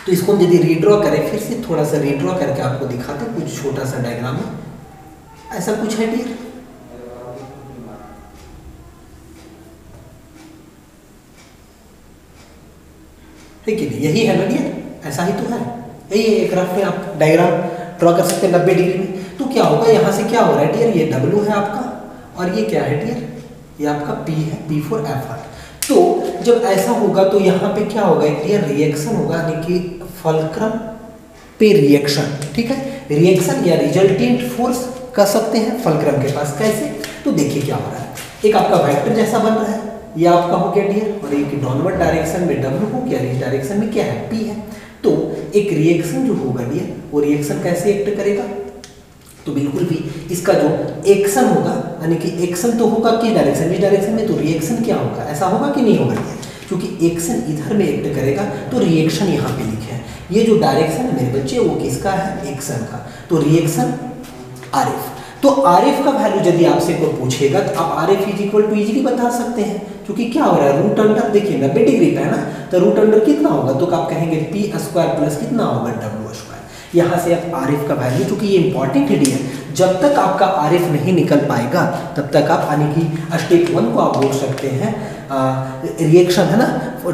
तो इसको यदि रीड्रॉ करें, फिर से थोड़ा सा रीड्रॉ करके आपको दिखाते हैं कुछ छोटा सा डायग्राम है, ऐसा कुछ है डियर। है कि नहीं, यही है ना डियर, ऐसा ही तो है, यही एक रफ में आप डायग्राम ड्रॉ कर सकते हैं 90 डिग्री में। तो क्या होगा, यहाँ से क्या हो रहा है डियर, ये W है आपका, और ये क्या है डियर, ये आपका P है, P फॉर एफर्ट। तो जब ऐसा होगा तो यहाँ पे क्या होगा, डियर रिएक्शन होगा, यानी कि फलक्रम पे रिएक्शन, ठीक है, रिएक्शन या रिजल्टेंट फोर्स कर सकते हैं फलक्रम के पास। कैसे, तो देखिए क्या हो रहा है, एक आपका वेक्टर जैसा बन रहा है, ये आपका हो गया डियर, और एक डाउनवर्ड डायरेक्शन में W हो गया, इस डायरेक्शन में क्या है, P है। तो एक रिएक्शन जो होगा डियर, वो रिएक्शन कैसे एक्ट करेगा, तो बिल्कुल भी इसका जो एक्शन होगा, यानी कि एक्शन तो होगा किस डायरेक्शन, इस डायरेक्शन में, तो रिएक्शन क्या होगा, ऐसा होगा कि नहीं होगा, क्योंकि एक्शन इधर में एक्ट करेगा तो रिएक्शन यहाँ पे लिखे हैं। ये जो डायरेक्शन है मेरे बच्चे वो किसका है, एक्शन का, तो रिएक्शन RF। तो आर एफ का वैल्यू यदि आपसे कोई पूछेगा तो आप R F is equal to easily बता सकते हैं, क्योंकि क्या हो रहा है रूट अंडर देखिए 90 डिग्री पे है ना, तो रूट अंडर कितना होगा, तो आप कहेंगे पी स्क्वायर प्लस कितना होगा डब्ल्यू स्क्वायर। यहाँ से आप आर एफ का वैल्यू, चूंकि ये इंपॉर्टेंट है, जब तक आपका आर एफ नहीं निकल पाएगा तब तक आप यानी कि स्टेप 1 को आप बोल सकते हैं रिएक्शन है ना,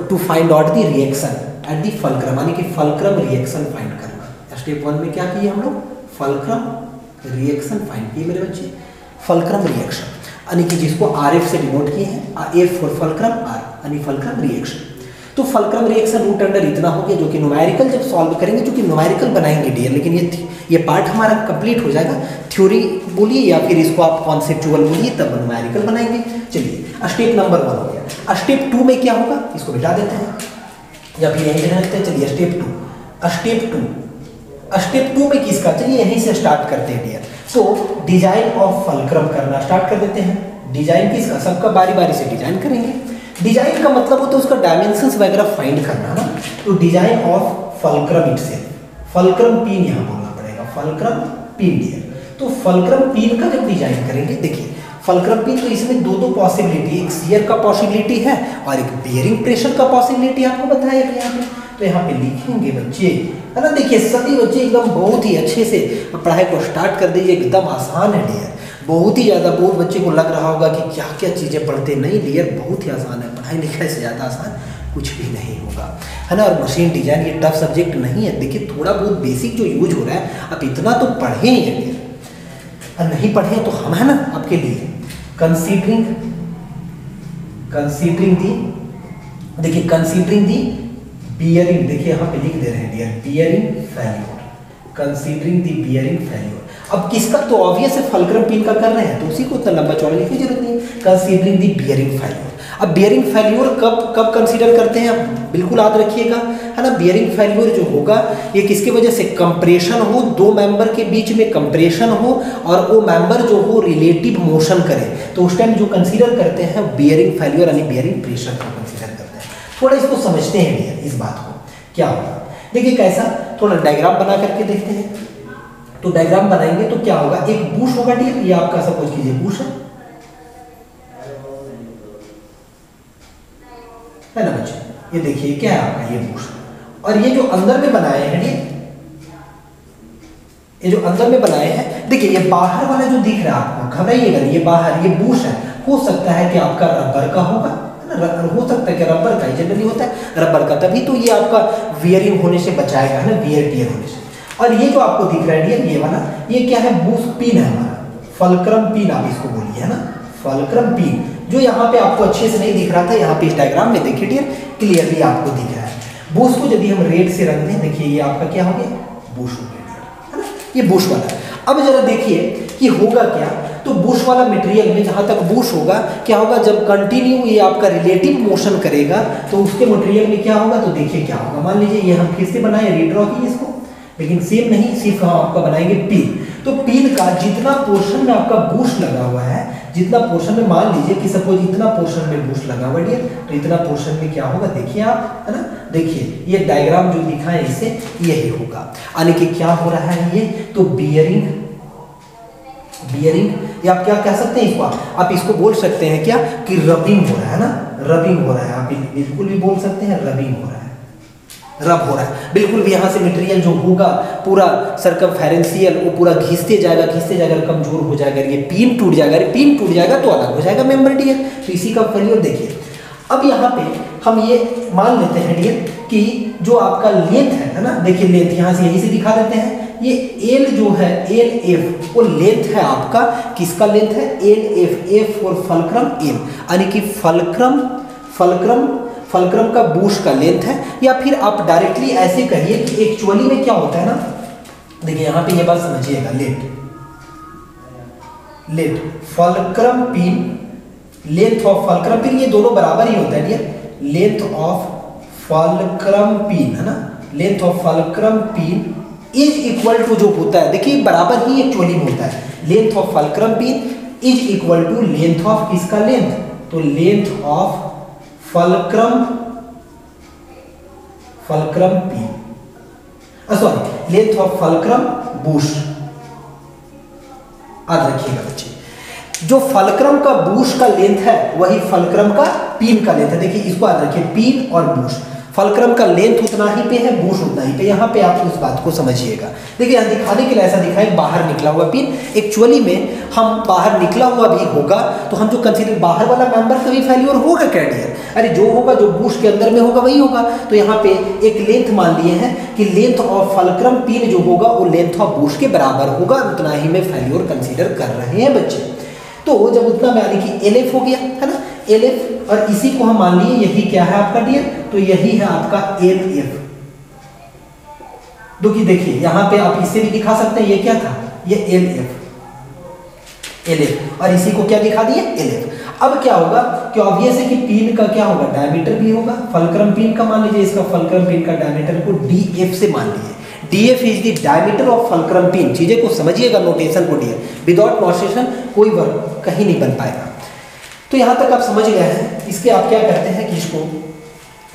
to find out the reaction at the fulcrum, यानी कि फलक्रम रिएक्शन फाइंड करना। स्टेप 1 में क्या किए हम लोग, फलक्रम रिएक्शन फाइंड किए मेरे बच्चे, फलक्रम रिएक्शन यानी कि जिसको आर एफ से डिनोट किए हैं, एफ फॉर फलक्रम, आर यानी फलक्रम रिएक्शन। तो फलक्रम रिएक्शन रूट अंडर इतना हो गया, जो कि न्यूमेरिकल जब सॉल्व करेंगे, जो कि न्यूमेरिकल बनाएंगे डियर, लेकिन ये पार्ट हमारा कंप्लीट हो जाएगा, थ्योरी बोलिए या फिर इसको आप कॉन्सेप्चुअल बोलिए, तब न्यूमेरिकल बनाएंगे। चलिए स्टेप नंबर 1 हो गया। स्टेप 2 में क्या होगा, इसको बिठा देते हैं या फिर यहीं बिठा देते हैं। चलिए स्टेप 2 में किसका, चलिए यहीं से स्टार्ट करते हैं डियर। तो डिजाइन ऑफ फलक्रम करना स्टार्ट कर देते हैं। डिजाइन किसका, सबका बारी बारी से डिजाइन करेंगे। डिजाइन का मतलब होता है उसका डायमेंशंस वगैरह फाइंड करना ना, तो design of fulcrum itself, fulcrum pin यहाँ बोलना पड़ेगा, फलक्रम पिन डियर। तो फलक्रम पिन का जब डिजाइन करेंगे, देखिए फलक्रम पिन तो इसमें दो पॉसिबिलिटी, एक शियर का पॉसिबिलिटी है और एक बेयरिंग प्रेशर का पॉसिबिलिटी आपको बताया गया है। तो यहाँ पे लिखेंगे बच्चे है ना, देखिए सभी बच्चे एकदम बहुत ही अच्छे से पढ़ाई को स्टार्ट कर दीजिए, एकदम आसान है डियर, बहुत ही ज़्यादा। बहुत बच्चे को लग रहा होगा कि क्या क्या चीज़ें पढ़ते, नहीं डियर बहुत ही आसान है, पढ़ाई लिखाई से ज़्यादा आसान कुछ भी नहीं होगा, है ना। और मशीन डिजाइन ये टफ सब्जेक्ट नहीं है, देखिए थोड़ा बहुत बेसिक जो यूज हो रहा है, आप इतना तो पढ़े ही हैं डियर, और नहीं पढ़े तो हम है ना आपके लिए कंसीडरिंग दी, देखिए कंसीडरिंग दी बियरिंग, देखिए यहाँ पे लिख दे रहे हैं डियर, बियरिंग फेल्योर, कंसीडरिंग दी बियरिंग फेल्योर। अब किसका, तो ऑब्वियस है फलक्रम पिन का कर रहे हैं, तो उसी को इतना लंबा चौड़ा लिखने की जरूरत नहीं, कंसीडरिंग दी बियरिंग फेल्योर। अब बियरिंग फेल्योर कब कंसीडर करते हैं, बिल्कुल याद रखिएगा, है ना। बियरिंग फेल्योर जो होगा ये किसकी वजह से, कंप्रेशन हो, दो मेंबर के बीच में कंप्रेशन हो और वो मेंबर जो हो रिलेटिव मोशन करे, तो उस टाइम जो कंसीडर करते हैं बियरिंग फेल्योर यानी बियरिंग प्रेशर को कंसीडर करते हैं। थोड़ा इसको समझते हैं डियर, इस बात को क्या होगा, देखिए कैसा, थोड़ा डायग्राम बना करके देखते हैं। तो डायग्राम बनाएंगे तो क्या होगा, एक बुश होगा डियर, ये आपका सपोज कीजिए बुश है ना बच्चे, ये देखिए क्या है आपका ये बुश, और ये जो अंदर में बनाए हैं ये जो अंदर में बनाए हैं, देखिए ये बाहर वाला जो दिख रहा है आपको, घबराइएगा नहीं, ये बाहर ये बुश है, हो सकता है कि आपका रबर का होगा, हो सकता है कि रबर का, जनरली होता है रबर का, तभी तो ये आपका वियरिंग होने से बचाएगा, है ना, वियर टियर होने से। और ये जो आपको दिख रहा है डियर, ये वाला ये क्या है, बुश पिन है हमारा, फलक्रम पिन आप इसको बोलिए, है ना, फलक्रम पिन, जो यहाँ पे आपको अच्छे से नहीं दिख रहा था, यहाँ पे इस डायग्राम में देखिए डियर क्लियरली आपको दिख रहा है। बुश को यदि हम रेड से रंग दें, देखिए ये आपका क्या हो गया, बुश हो गया, है ना, ये बुश वाला। अब जरा देखिए कि होगा क्या, तो बुश वाला मटेरियल में जहाँ तक बुश होगा क्या होगा, जब कंटिन्यू ये आपका रिलेटिव मोशन करेगा तो उसके मटेरियल में क्या होगा, तो देखिए क्या होगा, मान लीजिए ये हम फिर से बनाए, रीड्रॉ कीजिए इसको, लेकिन सेम नहीं, सिर्फ हम आपका बनाएंगे पिन। तो पिन का जितना पोर्शन में आपका बुश लगा हुआ है, जितना पोर्शन में, मान लीजिए कि सपोज इतना पोर्शन में बुश लगा हुआ है, तो इतना पोर्शन में क्या होगा, देखिए आप, है ना, देखिए ये डायग्राम जो दिखा है इससे यही होगा, यानी कि क्या हो रहा है ये, तो बियरिंग, या आप क्या कह सकते हैं इसको, आप इसको बोल सकते हैं क्या कि रबिंग हो रहा है ना, रबिंग हो रहा है, आप बिल्कुल भी बोल सकते हैं रबिंग हो रहा है, रब हो रहा है, बिल्कुल भी यहाँ से मटेरियल जो होगा पूरा सर्कमफेरेंशियल वो पूरा घिसते जाएगा, कमजोर हो जाएगा, ये पिन टूट जाएगा, पिन टूट जाएगा तो अलग हो जाएगा मेंबर डियर, तो इसी का फेल्योर देखिए। अब यहाँ पे हम ये मान लेते हैं डियर कि जो आपका लेंथ है ना, देखिए लेंथ यहाँ से यहीं से दिखा देते हैं, ये एल जो है, एल एफ वो लेंथ है आपका, किसका लेंथ है, L F, F for fulcrum L, यानी कि फलक्रम का बुश का लेंथ है। या फिर आप डायरेक्टली ऐसे कहिए कि एक्चुअली में क्या होता है ना, देखिए यहाँ पे ये बात समझिएगा, let fulcrum pin, length of fulcrum pin, ये दोनों बराबर ही होता है dear, length of fulcrum pin, है ना, length of fulcrum pin is equal to जो होता है, देखिए बराबर ही एक्चुअली में होता है, length of fulcrum pin is equal to length of किसका लेंथ, तो length of fulcrum pin, sorry length of fulcrum bush, याद रखिएगा बच्चे, जो फलक्रम का बूश का लेंथ है वही फलक्रम का पिन का लेंथ है। देखिए इसको याद रखिए, पिन और बूश, फलक्रम का लेंथ उतना ही पे है, बूश उतना ही पे। यहाँ पे आप उस बात को समझिएगा। देखिए यहाँ दिखाने के लिए ऐसा दिखाए बाहर निकला हुआ पिन, एक्चुअली में हम बाहर निकला हुआ भी होगा तो हम जो कंसीडर बाहर वाला मेंबर का भी फेल्योर होगा क्या डियर? अरे जो होगा जो बूश के अंदर में होगा वही होगा। तो यहाँ पे एक लेंथ मान लिए हैं कि लेंथ ऑफ फलक्रम पिन जो होगा वो लेंथ ऑफ बूश के बराबर होगा, उतना ही में फेल्योर कंसीडर कर रहे हैं बच्चे। तो जब उतना में यानी कि LF हो गया है ना, LF, और इसी को हम मान लिए यही क्या है आपका डियर, तो यही है आपका LF। देखिए यहाँ पे आप इसे भी दिखा सकते हैं, ये क्या था, ये LF, और इसी को क्या दिखा दिए, LF। अब क्या होगा कि ऑब्वियस है कि पिन का क्या होगा, डायमीटर भी होगा, फलक्रम पिन का मान लीजिए, इसका फलक्रम पिन का डायमीटर को DF से मान लीजिए। DF is the diameter of fulcrum pin. चीजें को समझिएगा, नोटेशन को डियर, विदाउट नोटेशन कोई वर्क कहीं नहीं बन पाएगा। तो यहाँ तक आप समझ गए हैं। इसके आप क्या करते हैं कि इसको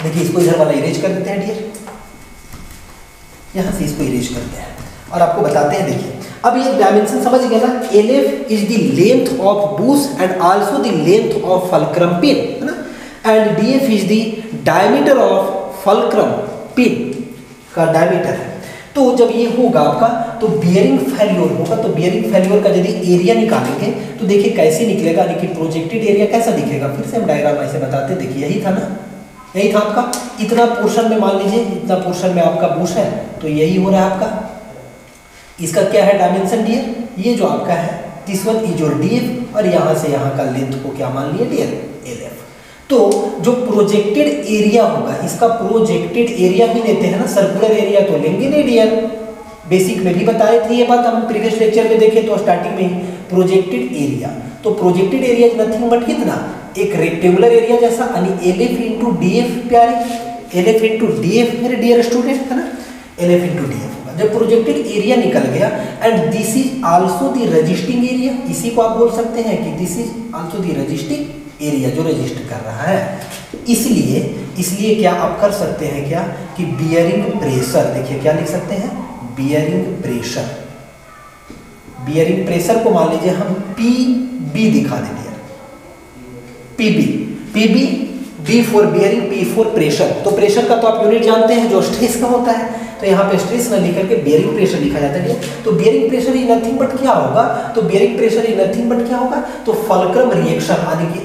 देखिए, इसको इधर वाला इरेज कर देते हैं डियर, यहाँ से इसको इरेज करते हैं और आपको बताते हैं। देखिए अब ये डायमेंशन समझ गए ना, LF is the length of bush and also the length of fulcrum pin, है ना, and DF is the diameter of fulcrum pin का डायमीटर है। तो जब ये होगा आपका तो बियरिंग फेल्योर होगा। तो बियरिंग फेल्योर का यदि एरिया निकालेंगे तो देखिए कैसे निकलेगा, देखिए प्रोजेक्टेड एरिया कैसा दिखेगा। फिर से हम डायग्राम ऐसे बताते हैं। देखिए यही था ना, यही था आपका, इतना पोर्शन में मान लीजिए, इतना पोर्शन में आपका बूश है, तो यही हो रहा है आपका। इसका क्या है डायमेंशन डियर, ये जो आपका है this one is your DF, और यहाँ से यहाँ का लेंथ को क्या मान लिया डियर, LF। तो जो प्रोजेक्टेड एरिया होगा, इसका प्रोजेक्टेड एरिया भी लेते हैं ना, सर्कुलर एरिया तो लेंगे नहीं डियर। बेसिक में भी बताए थे ये बात, हम प्रीवियस लेक्चर में देखे तो स्टार्टिंग में ही प्रोजेक्टेड एरिया। तो projected area is nothing but कितना, एक रेक्टेंगुलर एरिया जैसा, यानी LF इंटू DF प्यारे, LF इंटू DF मेरे डियर स्टूडेंट, है ना, LF इंटू DF होगा। जब प्रोजेक्टेड एरिया निकल गया, and this is also the resisting area, इसी को आप बोल सकते हैं कि this is also the resisting area, जो रजिस्टर कर रहा है। इसलिए क्या आप कर सकते हैं क्या कि बियरिंग प्रेशर, देखिए क्या लिख सकते हैं, बियरिंग प्रेशर। बियरिंग प्रेशर को मान लीजिए हम PB दिखा देंगे, PB, B for bearing, P for pressure. तो प्रेशर का तो आप यूनिट जानते हैं जो स्ट्रेस का होता है, तो यहाँ पे स्ट्रेस ना लिख करके बियरिंग प्रेशर लिखा जाता है। तो bearing pressure is nothing but क्या होगा, तो bearing pressure is nothing but क्या होगा, तो फलक्रम रिएक्शन, यानी कि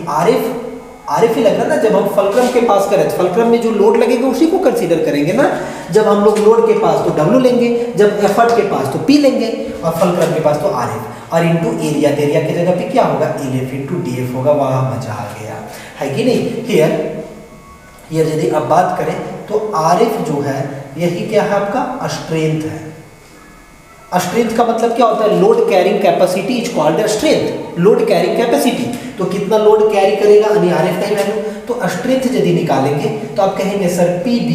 RF ही लग रहा है ना। जब हम फलक्रम के पास करें तो फलक्रम में जो लोड लगेगा उसी को कंसीडर करेंगे ना। जब हम लोग लोड के पास तो W लेंगे, जब एफर्ट के पास तो P लेंगे, और फलक्रम के पास तो RF, और इंटू एरिया, एरिया की जगह पे क्या होगा, LF इंटू DF होगा। वहाँ मजा आ गया है कि नहीं। हियर यदि आप बात करें तो RF जो है यही क्या है आपका, स्ट्रेंथ है। स्ट्रेंथ का मतलब क्या होता है, load carrying capacity is called strength, load carrying capacity. तो कितना लोड कैरी करेगा, यानी RF का ही वैल्यू। तो स्ट्रेंथ यदि निकालेंगे तो आप कहेंगे सर PB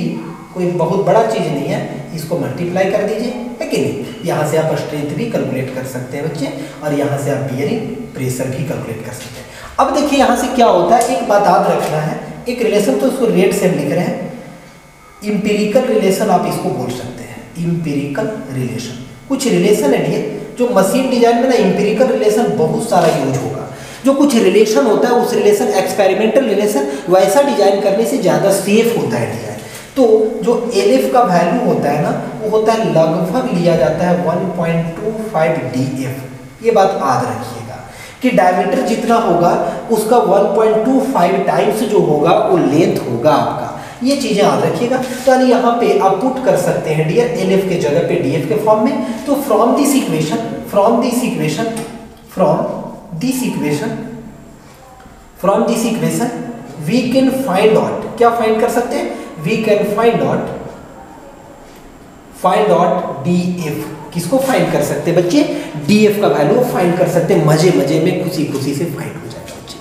कोई बहुत बड़ा चीज नहीं है, इसको मल्टीप्लाई कर दीजिए, है कि नहीं। यहाँ से आप स्ट्रेंथ भी कैलकुलेट कर सकते हैं बच्चे, और यहाँ से आप बियरिंग प्रेशर भी कैलकुलेट कर सकते हैं। अब देखिए यहाँ से क्या होता है, एक बात याद रखना है, एक रिलेशन तो इसको रेट से हम लिख रहे हैं, इंपेरिकल रिलेशन आप इसको बोल सकते हैं, इंपेरिकल रिलेशन। कुछ रिलेशन है डियर, जो मशीन डिजाइन में ना इंपेरिकल रिलेशन बहुत सारा यूज होगा। जो कुछ रिलेशन होता है उस रिलेशन, एक्सपेरिमेंटल रिलेशन, वैसा डिजाइन करने से ज़्यादा सेफ होता है डिजाइन। तो जो LF का वैल्यू होता है ना, वो होता है लगभग लिया जाता है 1.25 DF। ये बात याद रखिएगा कि डायमीटर जितना होगा उसका 1.25 टाइम्स जो होगा वो लेंथ होगा आपका। ये चीजें याद रखिएगा। तो यानी यहाँ पे आप पुट कर सकते हैं डियर LF के जगह पे DF के फॉर्म में। तो from this equation we can find out, क्या फाइंड कर सकते हैं, we can find out DF। किसको फाइंड कर सकते हैं बच्चे, DF का वैल्यू फाइंड कर सकते हैं, मजे मजे में खुशी खुशी से फाइंड हो जाएगा बच्चे।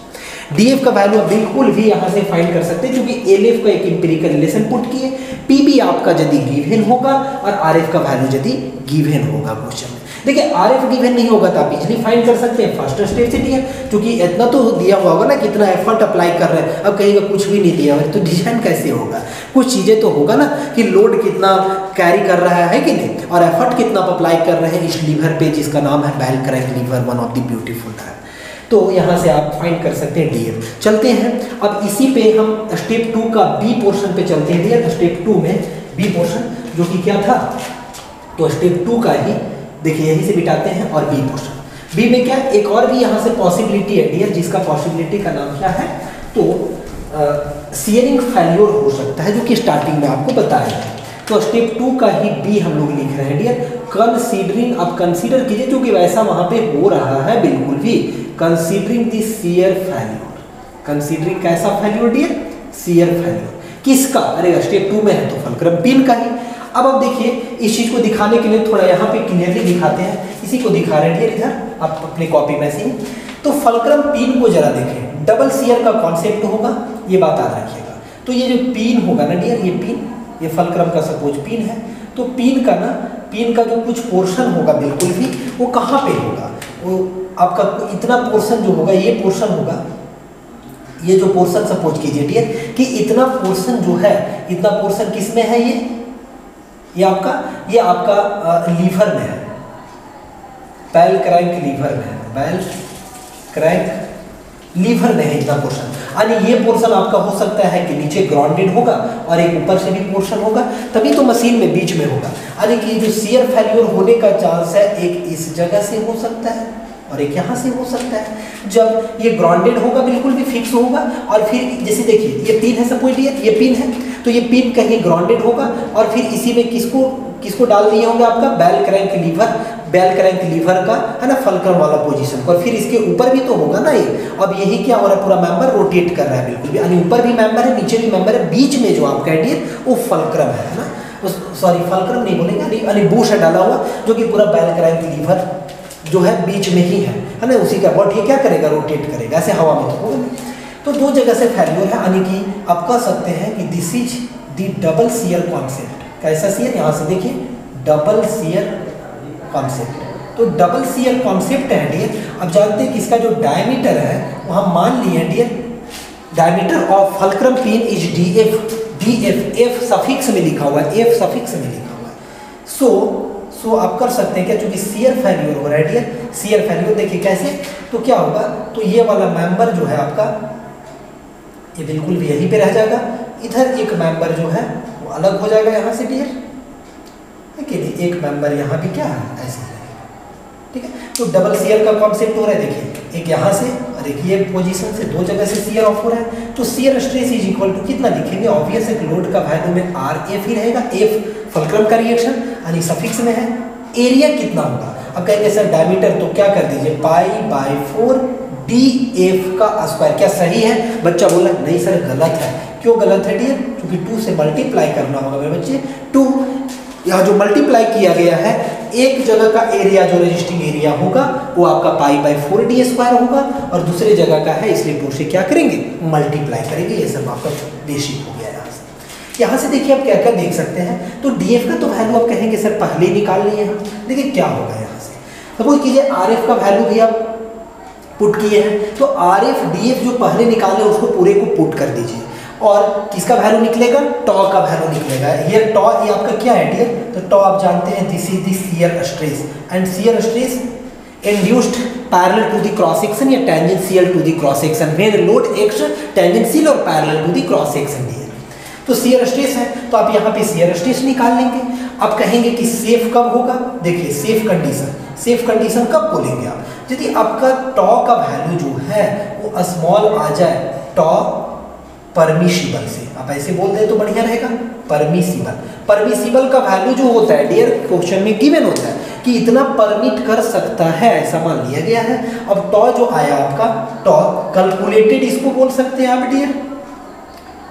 DF का वैल्यू बिल्कुल भी यहाँ से फाइंड कर सकते हैं, क्योंकि LF का एक इंपेरिकल रिलेशन पुट किए, PB आपका यदि गिवन होगा और RF का वैल्यू यदि गिवन होगा क्वेश्चन में। देखिए RF गिवन नहीं होगा तो आप इजीली फाइंड कर सकते हैं फर्स्ट स्टेप से डियर, क्योंकि इतना तो दिया हुआ होगा ना कितना एफर्ट अप्लाई कर रहे हैं। अब कहीं कुछ भी नहीं दिया हुआ तो डिजाइन कैसे होगा, कुछ चीज़ें तो होगा ना कि लोड कितना कैरी कर रहा है कि नहीं, और एफर्ट कितना आप अप्लाई कर रहे हैं इस लीवर पे जिसका नाम है bell crank lever, one of the beautiful है। तो यहाँ से आप फाइंड कर सकते हैं DF। चलते हैं अब इसी पे हम स्टेप 2 का B पोर्शन पे चलते हैं डियर। स्टेप 2 में B पोर्शन जो कि क्या था, तो स्टेप 2 का ही देखिए यहीं से बिठाते हैं और B पोर्शन। B में क्या एक और भी यहाँ से पॉसिबिलिटी है डियर, जिसका पॉसिबिलिटी का नाम क्या है, तो सीयरिंग फेल्योर हो सकता है, जो कि स्टार्टिंग में आपको बताया है। तो स्टेप 2 का ही B हम लोग लिख रहे हैं डियर। कंसीडरिंग, अब कंसीडर कीजिए जो कि वैसा वहाँ पे हो रहा है बिल्कुल भी, considering the shear failure. Considering कैसा फेल्योर डियर, शियर फेल्योर किसका, अरे स्टेप 2 में है तो फल्क्रम पिन का ही। अब देखिए इस चीज को दिखाने के लिए थोड़ा यहाँ पे क्लियरली दिखाते हैं, इसी को दिखा रहे हैं डियर इधर आप अपने कॉपी में से। तो फल्क्रम पिन को जरा देखें, डबल शियर का कॉन्सेप्ट होगा, ये बात याद रखिएगा। तो ये जो पिन होगा ना डियर, ये पिन, ये फल्क्रम का सपोज पिन है, तो पिन का ना, पिन का जो कुछ पोर्शन होगा बिल्कुल भी वो कहाँ पे होगा, वो आपका इतना पोर्शन जो होगा, ये पोर्शन होगा, ये जो पोर्शन सपोज कीजिए डियर कि इतना पोर्शन जो है, इतना पोर्शन किस में है, ये आपका लीवर में है, बेल क्रैंक लीवर में है, बेल क्रैंक लीवर में है इतना पोर्शन। यानी ये पोर्शन आपका हो सकता है कि नीचे ग्राउंडेड होगा और एक ऊपर से भी पोर्शन होगा, तभी तो मशीन में बीच में होगा। यानी कि जो शियर फेल्योर होने का चांस है एक इस जगह से हो सकता है और एक यहाँ से हो सकता है। जब ये ग्राउंडेड होगा बिल्कुल भी फिक्स होगा, और फिर जैसे देखिए ये पिन है सपोज ये पिन है, तो ये पिन कहीं ग्राउंडेड होगा और फिर इसी में किसको डाल दिए होंगे, आपका बेल क्रैंक लीवर का है ना, फल्क्रम वाला पोजीशन, और फिर इसके ऊपर भी तो होगा ना ये। अब यही क्या हो रहा है, पूरा मेंबर रोटेट कर रहा है बिल्कुल भी, यानी ऊपर भी मेंबर है नीचे भी मेंबर है, बीच में जो आपका डियर वो फल्क्रम है ना, सॉरी फल्क्रम नहीं बोलेंगे, यानी बूश है डाला हुआ, जो कि पूरा बेल क्रैंक लीवर जो है बीच में ही है ना, उसी का बॉडी क्या करेगा, रोटेट करेगा, ऐसे हवा में तो होगा नहीं। तो दो जगह से फेल्योर है, यानी कि आप कह सकते हैं कि this is the double shear concept. कैसा शियर, यहाँ से देखिए डबल शियर कॉन्सेप्ट। तो डबल शियर कॉन्सेप्ट है डियर। अब जानते हैं कि इसका जो डायमीटर है वो हम मान लिए dear, diameter of fulcrum pin is DF, F suffix में लिखा हुआ है, F सफिक्स में लिखा हुआ है। सो आप कर सकते हैं क्या, चूंकि शियर फेल्योर हो रहा है डियर, शियर फेल्योर देखिए कैसे, तो क्या होगा, तो ये वाला मेंबर जो है आपका ये बिल्कुल भी यहीं पे रह जाएगा, इधर एक मेंबर जो है वो अलग हो जाएगा यहाँ से डियर, ठीक है, एक मेंबर यहाँ भी क्या है ऐसे रहेगा, ठीक है। तो डबल शियर का कॉन्सेप्ट हो रहा है, देखिए एक यहाँ से और एक ये पोजीशन से, दो जगह से शियर ऑफ हो रहा है। तो shear stress is equal to कितना लिखेंगे, ऑब्वियस है लोड का वैल्यू में RF ही रहेगा, F फल्क्रम का रिएक्शन यानी सफिक्स में है। एरिया कितना होगा, अब कहेंगे सर डायमीटर, तो क्या कर दीजिए π/4 DF का स्क्वायर। क्या सही है, बच्चा बोला नहीं सर गलत है। क्यों गलत है डियर, क्योंकि 2 से मल्टीप्लाई करना होगा मेरे बच्चे, 2 यहाँ जो मल्टीप्लाई किया गया है, एक जगह का एरिया जो रजिस्टिंग एरिया होगा वो आपका π/4 D स्क्वायर होगा, और दूसरे जगह का है इसलिए 2 से क्या करेंगे, मल्टीप्लाई करेंगे। ये सब आपका बेसिक हो गया। यहाँ से देखिए आप क्या क्या देख सकते हैं, तो DF का तो वैल्यू आप कहेंगे सर पहले ही निकाल लिए हम। देखिए क्या होगा यहाँ से, सपोज कीजिए RF का वैल्यू भी आप पुट किए हैं, तो RF DF जो पहले निकाले उसको पूरे को पुट कर दीजिए, और किसका वैल्यू निकलेगा, टॉ का वैल्यू निकलेगा। ये टॉ ये आपका क्या है डियर, तो टॉ आप जानते हैं this is the shear stress, and shear stress induced parallel to the cross section या tangential to the cross section, when load acts tangential और parallel to the cross section दिए। तो शियर स्ट्रेस है, तो आप यहाँ पे शियर स्ट्रेस निकाल लेंगे। अब कहेंगे कि सेफ कब होगा, देखिए सेफ कंडीशन कब बोलेंगे आप, यदि आपका टॉ का वैल्यू जो है वो स्मॉल आ जाए, टॉ परमिशिबल से, आप ऐसे बोल दें तो बढ़िया रहेगा, परमिशिबल का वैल्यू जो होता है डियर क्वेश्चन में गिवन होता है कि इतना परमिट कर सकता है, ऐसा मान लिया गया है। अब टॉ जो आया आपका, टॉ कैलकुलेटेड इसको बोल सकते हैं आप डियर,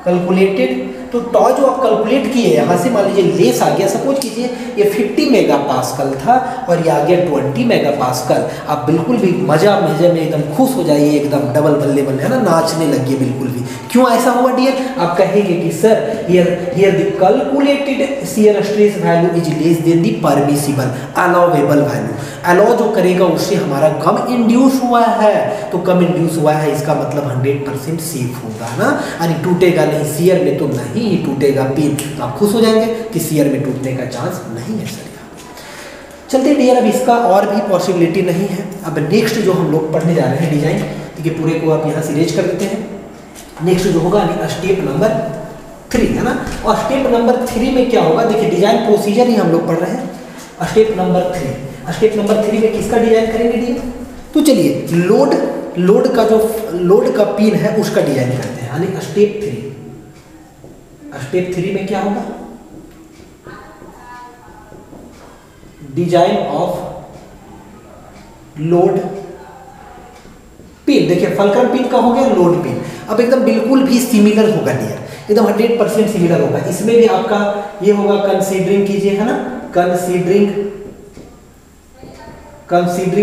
कैलकुलेटेड तो टॉ जो आप कैलकुलेट किए यहाँ से मान लीजिए लेस आ गया, सपोज कीजिए ये 50 मेगापास्कल था और ये आ गया 20 मेगापास्कल। आप बिल्कुल भी मजा में एकदम खुश हो जाइए, एकदम डबल बल्ले बल्ले है ना, नाचने लगिए बिल्कुल भी। क्यों ऐसा हुआ डियर? आप कहेंगे कि sir here the calculated shear stress value is less than the permissible allowable value. Allow जो करेगा उससे हमारा कम इंड्यूस हुआ है, तो कम इंड्यूस हुआ है इसका मतलब 100% सेफ होगा ना, यानी टूटेगा नहीं, शियर में तो नहीं ही टूटेगा पिन। तो आप खुश हो जाएंगे कि शियर में टूटने का चांस नहीं है सर। चलते डियर, अब इसका और भी पॉसिबिलिटी नहीं है। अब नेक्स्ट जो हम लोग पढ़ने जा रहे हैं डिजाइन, देखिए पूरे को आप यहाँ से इरेज कर देते हैं। नेक्स्ट जो होगा स्टेप नंबर 3 है ना, और स्टेप नंबर 3 में क्या होगा, देखिए डिजाइन प्रोसीजर ही हम लोग पढ़ रहे हैं। स्टेप नंबर 3 में किसका डिजाइन करेंगे डियर? तो चलिए लोड का पिन है उसका डिजाइन करते हैं, यानी स्टेप 3 में क्या होगा, डिजाइन ऑफ लोड पिन। देखिए फलक्रम पिन का हो गया, लोड पिन। अब एकदम बिल्कुल भी सिमिलर होगा डियर, एकदम 100% सिमिलर होगा। इसमें भी आपका ये होगा, कंसीडरिंग कीजिए है ना, कंसीडरिंग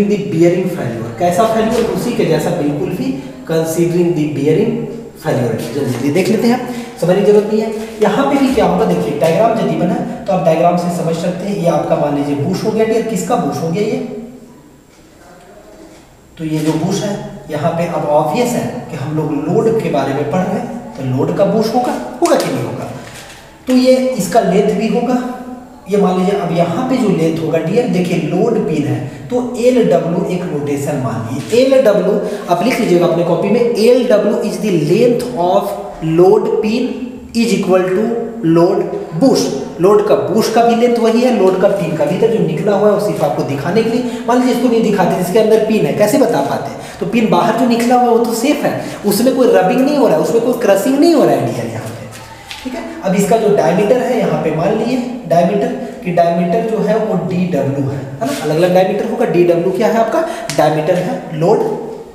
द बियरिंग फेल्यूर। कैसा फेल्यूर? उसी के जैसा बिल्कुल भी, कंसीडरिंग द बियरिंग फेल्यूर। जल्दी देख लेते हैं, समझने की जरूरत नहीं है। यहाँ पे भी क्या होगा, देखिए डायग्राम यदि बना तो आप डायग्राम से समझ सकते हैं। ये आपका मान लीजिए बुश हो गया डियर, किसका बुश हो गया ये? तो ये जो बुश है यहाँ पे, अब ऑब्वियस है कि हम लोग लोड के बारे में पढ़ रहे हैं, तो लोड का बुश होगा कि नहीं होगा? तो ये इसका लेंथ भी होगा। ये मान लीजिए अब यहाँ पे जो लेंथ होगा डियर, देखिए लोड पिन है तो एल डब्ल्यू एक नोटेशन मान लीजिए। एल डब्ल्यू आप लिख लीजिएगा अपने कॉपी में, L W is the length of load pin is equal to load bush. Load का बुश का भी लेंथ वही है, लोड का पिन का भी। इधर जो निकला हुआ है वो सिर्फ आपको दिखाने के लिए, मान लीजिए इसको नहीं दिखाते, इसके अंदर पिन है, कैसे बता पाते? तो पिन बाहर जो निकला हुआ है वो तो सेफ है, उसमें कोई रबिंग नहीं हो रहा है, उसमें कोई क्रशिंग नहीं हो रहा है डियर यहाँ पे, ठीक है। अब इसका जो डायमीटर है यहाँ पे मान लिए डायमीटर जो है वो डी डब्ल्यू है ना, अलग अलग डायमीटर होगा। डी डब्ल्यू क्या है आपका? डायमीटर है लोड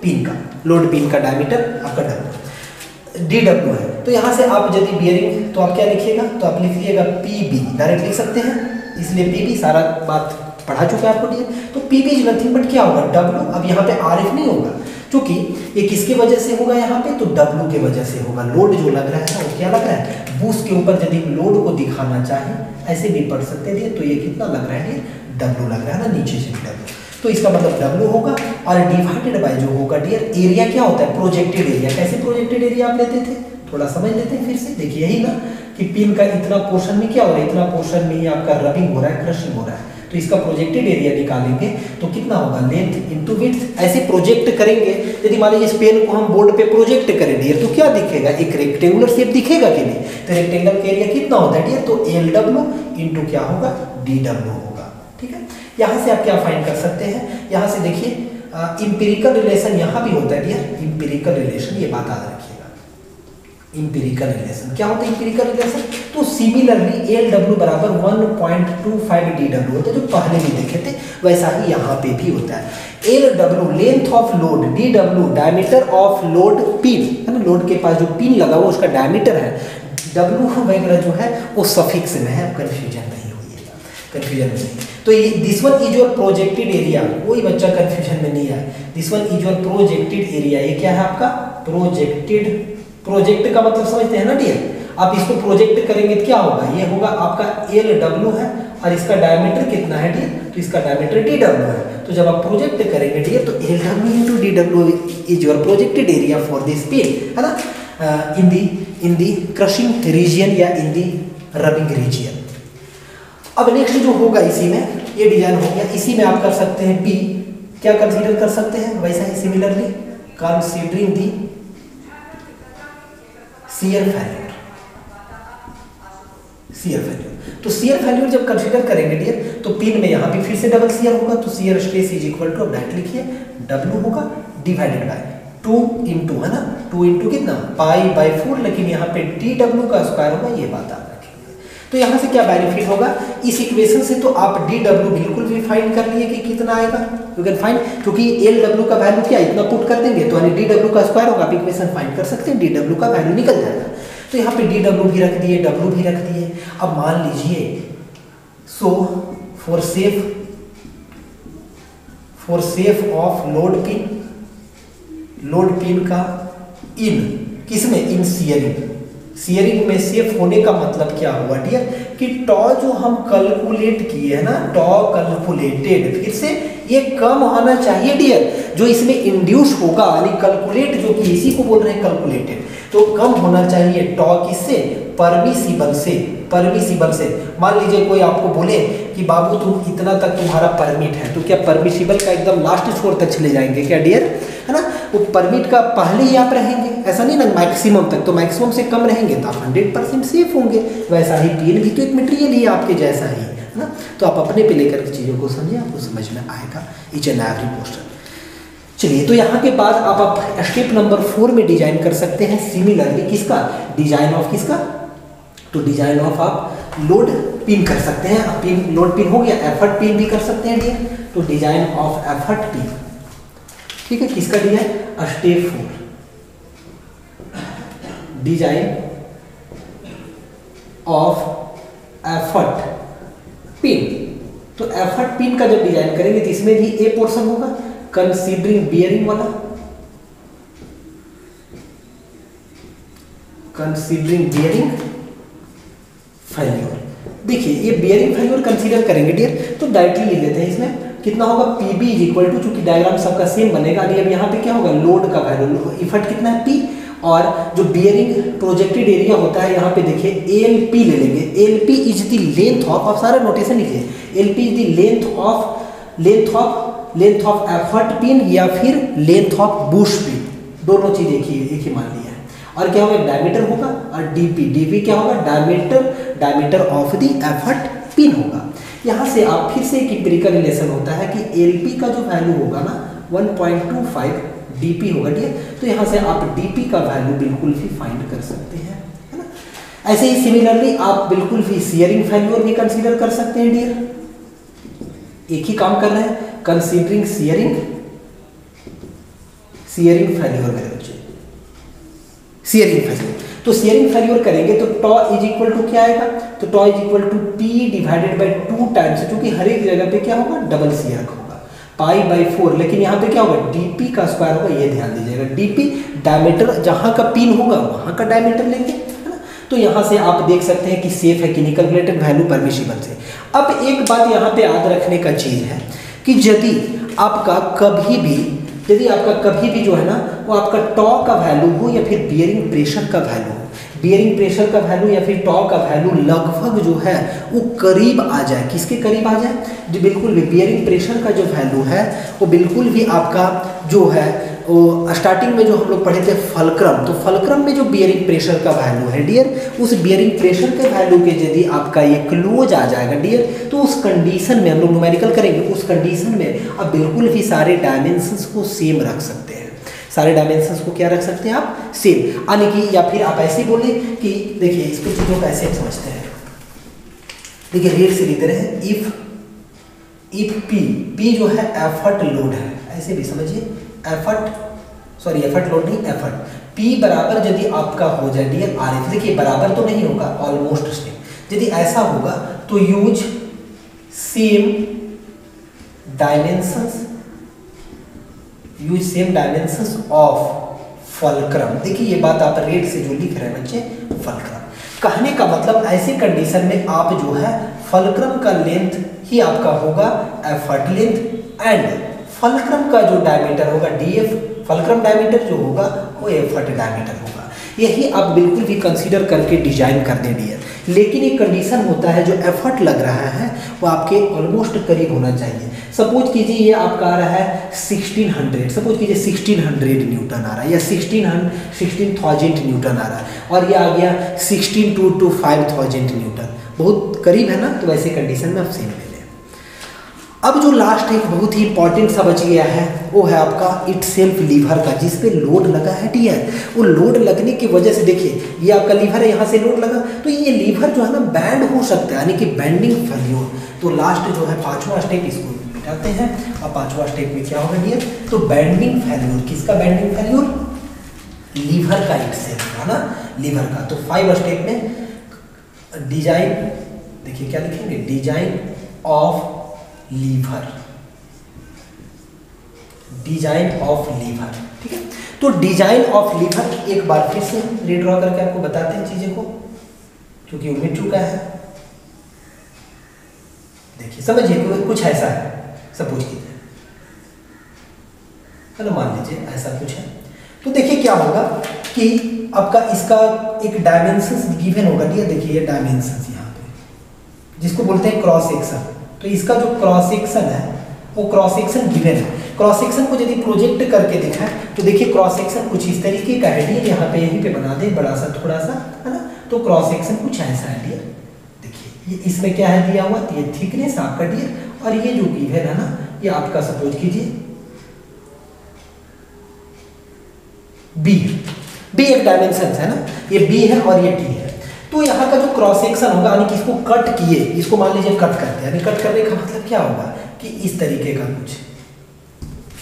पिन का डायमीटर आपका डब्ल्यू, डी डब्ल्यू है। तो यहाँ से आप यदि बियरिंग, तो आप क्या लिखिएगा, तो आप लिख लीजिएगा पी बी, डायरेक्ट लिख सकते हैं, इसलिए पी बी सारा बात पढ़ा चुका है आपको डियर। तो P B is nothing but क्या होगा, डब्ल्यू। अब यहाँ पे आर एफ नहीं होगा, क्योंकि ये किसके वजह से होगा यहाँ पे, तो डब्ल्यू के वजह से होगा। लोड जो लग रहा है वो क्या लग रहा है, बूस के ऊपर यदि लोड को दिखाना चाहे ऐसे भी पढ़ सकते हैं, तो ये कितना लग रहा है, डब्ल्यू लग रहा है ना, नीचे से डब्ल्यू, तो इसका मतलब डब्ल्यू होगा। और डिवाइडेड बाय जो होगा डियर, एरिया क्या होता है, प्रोजेक्टेड एरिया। कैसे प्रोजेक्टेड एरिया आप लेते थे, थोड़ा समझ लेते हैं फिर से। देखिए यही ना कि पिन का इतना पोर्शन में क्या हो रहा है, इतना पोर्शन में ही आपका रबिंग हो रहा है, क्रशिंग हो रहा है, तो इसका प्रोजेक्टेड एरिया निकालेंगे तो कितना होगा, लेंथ इनटू विड्थ। ऐसे प्रोजेक्ट करेंगे, यदि मान लीजिए इस पेन को हम बोर्ड पे प्रोजेक्ट करें डियर, तो क्या दिखेगा, एक रेक्टेंगुलर शेप दिखेगा कि नहीं? तो रेक्टेंगल का एरिया कितना होता है डियर, तो एल डब्ल्यू इंटू क्या होगा, डी डब्ल्यू होगा, ठीक है। यहाँ से आप क्या फाइंड कर सकते हैं, यहाँ से देखिए इंपेरिकल रिलेशन यहाँ भी होता है डियर, इंपेरिकल रिलेशन, ये बात याद रखिएगा। इंपेरिकल रिलेशन क्या होता है, इंपेरिकल रिलेशन, तो सिमिलरली एल डब्ल्यू बराबर 1.25 डी डब्ल्यू होता है, जो पहले भी देखे थे वैसा ही यहाँ पे भी होता है। L W length of load, D W diameter of load pin है ना, लोड के पास जो पिन लगा हुआ उसका डायमीटर है, डब्ल्यू वगैरह जो है वो सफिक्स में है, कंफ्यूजन नहीं होइएगा, कंफ्यूजन में नहीं। तो ये this one is your projected area, कोई बच्चा कंफ्यूजन में नहीं है, this one is your projected area. ये क्या है आपका प्रोजेक्टेड, प्रोजेक्ट का मतलब समझते हैं ना डियर, आप इसको प्रोजेक्ट करेंगे तो क्या होगा, ये होगा आपका एल डब्ल्यू है और इसका डायमीटर कितना है डियर, तो इसका डायमीटर डी डब्ल्यू है। तो जब आप प्रोजेक्ट करेंगे डियर, तो L W into D W is your projected area for this pin है ना, इन दी क्रशिंग रीजियन या इन दी रबिंग रीजियन। अब नेक्स्ट जो होगा इसी में, ये डिजाइन हो गया, इसी में आप कर सकते हैं पी, क्या कंसीडर कर सकते हैं, वैसा ही similarly considering the shear failure, shear failure. तो शियर फेल्यूर जब कंसीडर करेंगे डियर, तो पिन में यहाँ भी फिर से डबल शियर होगा, तो shear stress is equal to, अब डायरेक्ट लिखिए, डब्ल्यू होगा डिवाइडेड बाय 2 इंटू है ना, 2 इंटू कितना, π/4, लेकिन यहाँ पे डी डब्ल्यू का स्क्वायर होगा, ये बात आप रखेंगे। तो यहाँ से क्या बेनिफिट होगा, इस इक्वेशन से तो आप डी डब्ल्यू बिल्कुल भी फाइंड कर लिए कि कितना आएगा, यू कैन फाइंड, क्योंकि एल डब्ल्यू का वैल्यू क्या इतना पुट कर देंगे तो यानी डी डब्ल्यू का स्क्वायर होगा, आप इक्वेशन फाइंड कर सकते हैं, डी डब्ल्यू का वैल्यू निकल जाएगा। तो यहाँ पे डी डब्ल्यू भी रख दिए, डब्ल्यू भी रख दिए। अब मान लीजिए so for safe of load pin का इन किसमें, इन सीयरिंग में सेफ होने का मतलब क्या हुआ डियर कि टॉ जो हम कैलकुलेट किए है ना, टॉ कैलकुलेटेड, फिर से ये कम होना चाहिए डियर, जो इसमें इंड्यूस होगा यानी कैलकुलेट जो कि इसी को बोल रहे हैं कैलकुलेटेड, तो कम होना चाहिए टॉ किससे, परमिसिबल से। मान लीजिए कोई आपको बोले कि बाबू तुम इतना तक तुम्हारा परमिट है, तो क्या परमिसिबल का एकदम लास्ट छोर तक चले जाएंगे क्या डियर, है ना, वो परमिट का पहले ही आप रहेंगे, ऐसा नहीं ना मैक्सिमम तक, तो मैक्सिमम से कम रहेंगे तो आप 100% सेफ होंगे। वैसा ही पीएन भी तो एक मटेरियल ही आपके जैसा ही है ना, तो आप अपने पे लेकर के चीज़ों को समझिए, आपको समझ में आएगा ईच एंड एवरी पोर्शन। चलिए, तो यहाँ के बाद आप स्टेप नंबर 4 में डिजाइन कर सकते हैं सिमिलरली किसका, डिजाइन ऑफ किसका, तो डिजाइन ऑफ आप लोड पिन कर सकते हैं। पिन लोड पिन हो गया, एफर्ट पिन भी कर सकते हैं डियर, तो डिजाइन ऑफ एफर्ट पिन, ठीक है, किसका design, step 4 design of effort pin. तो एफर्ट पिन का जब डिजाइन करेंगे तो इसमें भी ए पोर्शन होगा कंसीडरिंग बियरिंग वाला, कंसीडरिंग बियरिंग फेल्योर। देखिए ये बियरिंग फेल्योर कंसीडर करेंगे डियर, तो डायरेक्टली लिख देते हैं, इसमें कितना होगा पीबी इज इक्वल टू, चूंकि डायग्राम सबका सेम बनेगा, अब यहाँ पे क्या होगा, लोड का वैल्यू, इफर्ट कितना है पी, और जो बियरिंग प्रोजेक्टेड एरिया होता है यहाँ पे देखिए एल पी ले लेंगे, L P is the length of, आप सारा नोटेशन लिखिए, L P is the length of effort pin या फिर लेंथ ऑफ बूश पिन, दोनों चीज एक ही मान लिया है। और क्या होगा, डायमीटर होगा, और डीपी क्या होगा, diameter of the effort pin होगा। यहाँ से आप फिर से एक एम्पिरिकल रिलेशन होता है कि एलपी का जो वैल्यू होगा ना 1.25 डीपी होगा डियर, तो यहाँ से आप डीपी का वैल्यू बिल्कुल भी फाइंड कर सकते हैं, है ना। ऐसे ही सिमिलरली आप बिल्कुल भी सीयरिंग फेल्योर भी कंसीडर कर सकते हैं डियर, एक ही काम कर रहे हैं, कंसीडरिंग सीयरिंग फेल्योर मेरे बच्चे, सीयरिंग फेल्योर। तो सीयरिंग फेल्योर करेंगे तो टॉ इज इक्वल टू क्या आएगा, तो tau is equal to P divided by 2 times, क्योंकि हर एक जगह पे क्या होगा, डबल सीयर होगा, पाई बाई 4, लेकिन यहाँ पे क्या होगा, डीपी का स्क्वायर होगा, ये ध्यान दीजिएगा, डीपी डायमीटर, जहाँ का पिन होगा वहाँ का डायमीटर लेंगे, है ना। तो यहाँ से आप देख सकते हैं कि सेफ है कि नहीं, कैलकुलेटेड वैल्यू परमिसिबल से। अब एक बात यहाँ पे याद रखने का चीज़ है कि यदि आपका कभी भी जो है ना, वो आपका टॉ का वैल्यू हो या फिर बियरिंग प्रेशर का वैल्यू हो, बियरिंग प्रेशर का वैल्यू या फिर टॉ का वैल्यू लगभग जो है वो करीब आ जाए, किसके करीब आ जाए, जो बिल्कुल भी बियरिंग प्रेशर का जो वैल्यू है वो बिल्कुल भी आपका जो है वो स्टार्टिंग में जो हम लोग पढ़े थे फलक्रम, तो फलक्रम में जो बियरिंग प्रेशर का वैल्यू है डियर, उस बियरिंग प्रेशर के वैल्यू के यदि आपका ये क्लोज आ जाएगा डियर, तो उस कंडीशन में हम लोग न्यूमेरिकल करेंगे, उस कंडीशन में आप बिल्कुल भी सारे डायमेंशंस को सेम रख सकते हैं, सारे डायमेंशंस को क्या रख सकते हैं आप, सेम, यानी कि, या फिर आप ऐसे बोले कि देखिए इसको चीज़ों को ऐसे समझते हैं, देखिए रेट से लिख रहे हैं, इफ पी जो है एफर्ट लोड है, ऐसे भी समझिए, एफर्ट लोड नहीं, एफर्ट पी बराबर यदि आपका हो जाए डियर आर एफ, देखिए बराबर तो नहीं होगा, ऑलमोस्ट सेम, यदि ऐसा होगा तो use same dimensions of fulcrum. देखिए ये बात आप रेट से जो लिख रहे हैं बच्चे, फलक्रम कहने का मतलब ऐसे कंडीशन में आप जो है फलक्रम का लेंथ ही आपका होगा एफर्ट लेंथ, एंड फलक्रम का जो डायमीटर होगा डीएफ, फलक्रम डायमीटर जो होगा वो एफर्ट डायमीटर होगा। यही आप बिल्कुल भी कंसीडर करके डिजाइन कर दें डियर, लेकिन एक कंडीशन होता है, जो एफर्ट लग रहा है वो आपके ऑलमोस्ट करीब होना चाहिए। सपोज कीजिए ये आपका आ रहा है 1600, सपोज कीजिए 1600 न्यूटन आ रहा है, या 16,000 न्यूटन आ रहा है, और ये आ गया 16 to 5000 न्यूटन, बहुत करीब है ना, तो वैसे कंडीशन में आप सेम ले लें। अब जो लास्ट एक बहुत ही इंपॉर्टेंट सा बच गया है वो है आपका इटसेल्फ लीवर का, जिस पे लोड लगा है डियर, वो लोड लगने की वजह से देखिए ये आपका लीवर है, यहाँ से लोड लगा तो ये लीवर जो है ना बैंड हो सकता है, यानी कि बैंडिंग फेल्योर। तो लास्ट जो है 5वां स्टेप, इसको मिटाते हैं, और 5वां स्टेप में क्या होगा डियर, तो बैंडिंग फेल्योर, किसका बैंडिंग फेल्योर, लीवर का इटसेल्फ, है ना, लीवर का। तो 5 स्टेप में डिजाइन, देखिए क्या लिखेंगे, design of lever, design of lever, ठीक है। तो डिजाइन ऑफ लीवर एक बार फिर से रीड्रॉ करके आपको बताते हैं चीजें को, क्योंकि वो मिट चुका है। देखिए समझिए कुछ ऐसा है, सपोज कीजिए, है ना, मान लीजिए ऐसा कुछ है। तो देखिए क्या होगा कि आपका इसका एक डायमेंशंस गिवन होगा, ठीक है। देखिए ये डायमेंशंस यहाँ पे जिसको बोलते हैं क्रॉस सेक्शन, तो इसका जो क्रॉस सेक्शन है वो क्रॉस सेक्शन गिवन है। क्रॉस सेक्शन को यदि प्रोजेक्ट करके दिखाएं तो देखिए क्रॉस सेक्शन कुछ इस तरीके का है, डियर। यहाँ पे यहीं पे बना दे बड़ा सा थोड़ा सा, है ना। तो क्रॉस सेक्शन कुछ ऐसा है, डियर। देखिए ये इसमें क्या है दिया हुआ, तो ये थिकनेस आपका, डियर, और ये जो गिवन है ना, ये आपका सपोज कीजिए बी एक डायमेंशन है ना, ये बी है और ये टी है। तो यहाँ का जो क्रॉस सेक्शन होगा, यानी कि इसको कट किए, इसको मान लीजिए कट करते हैं, यानी कट करने का मतलब क्या होगा कि इस तरीके का कुछ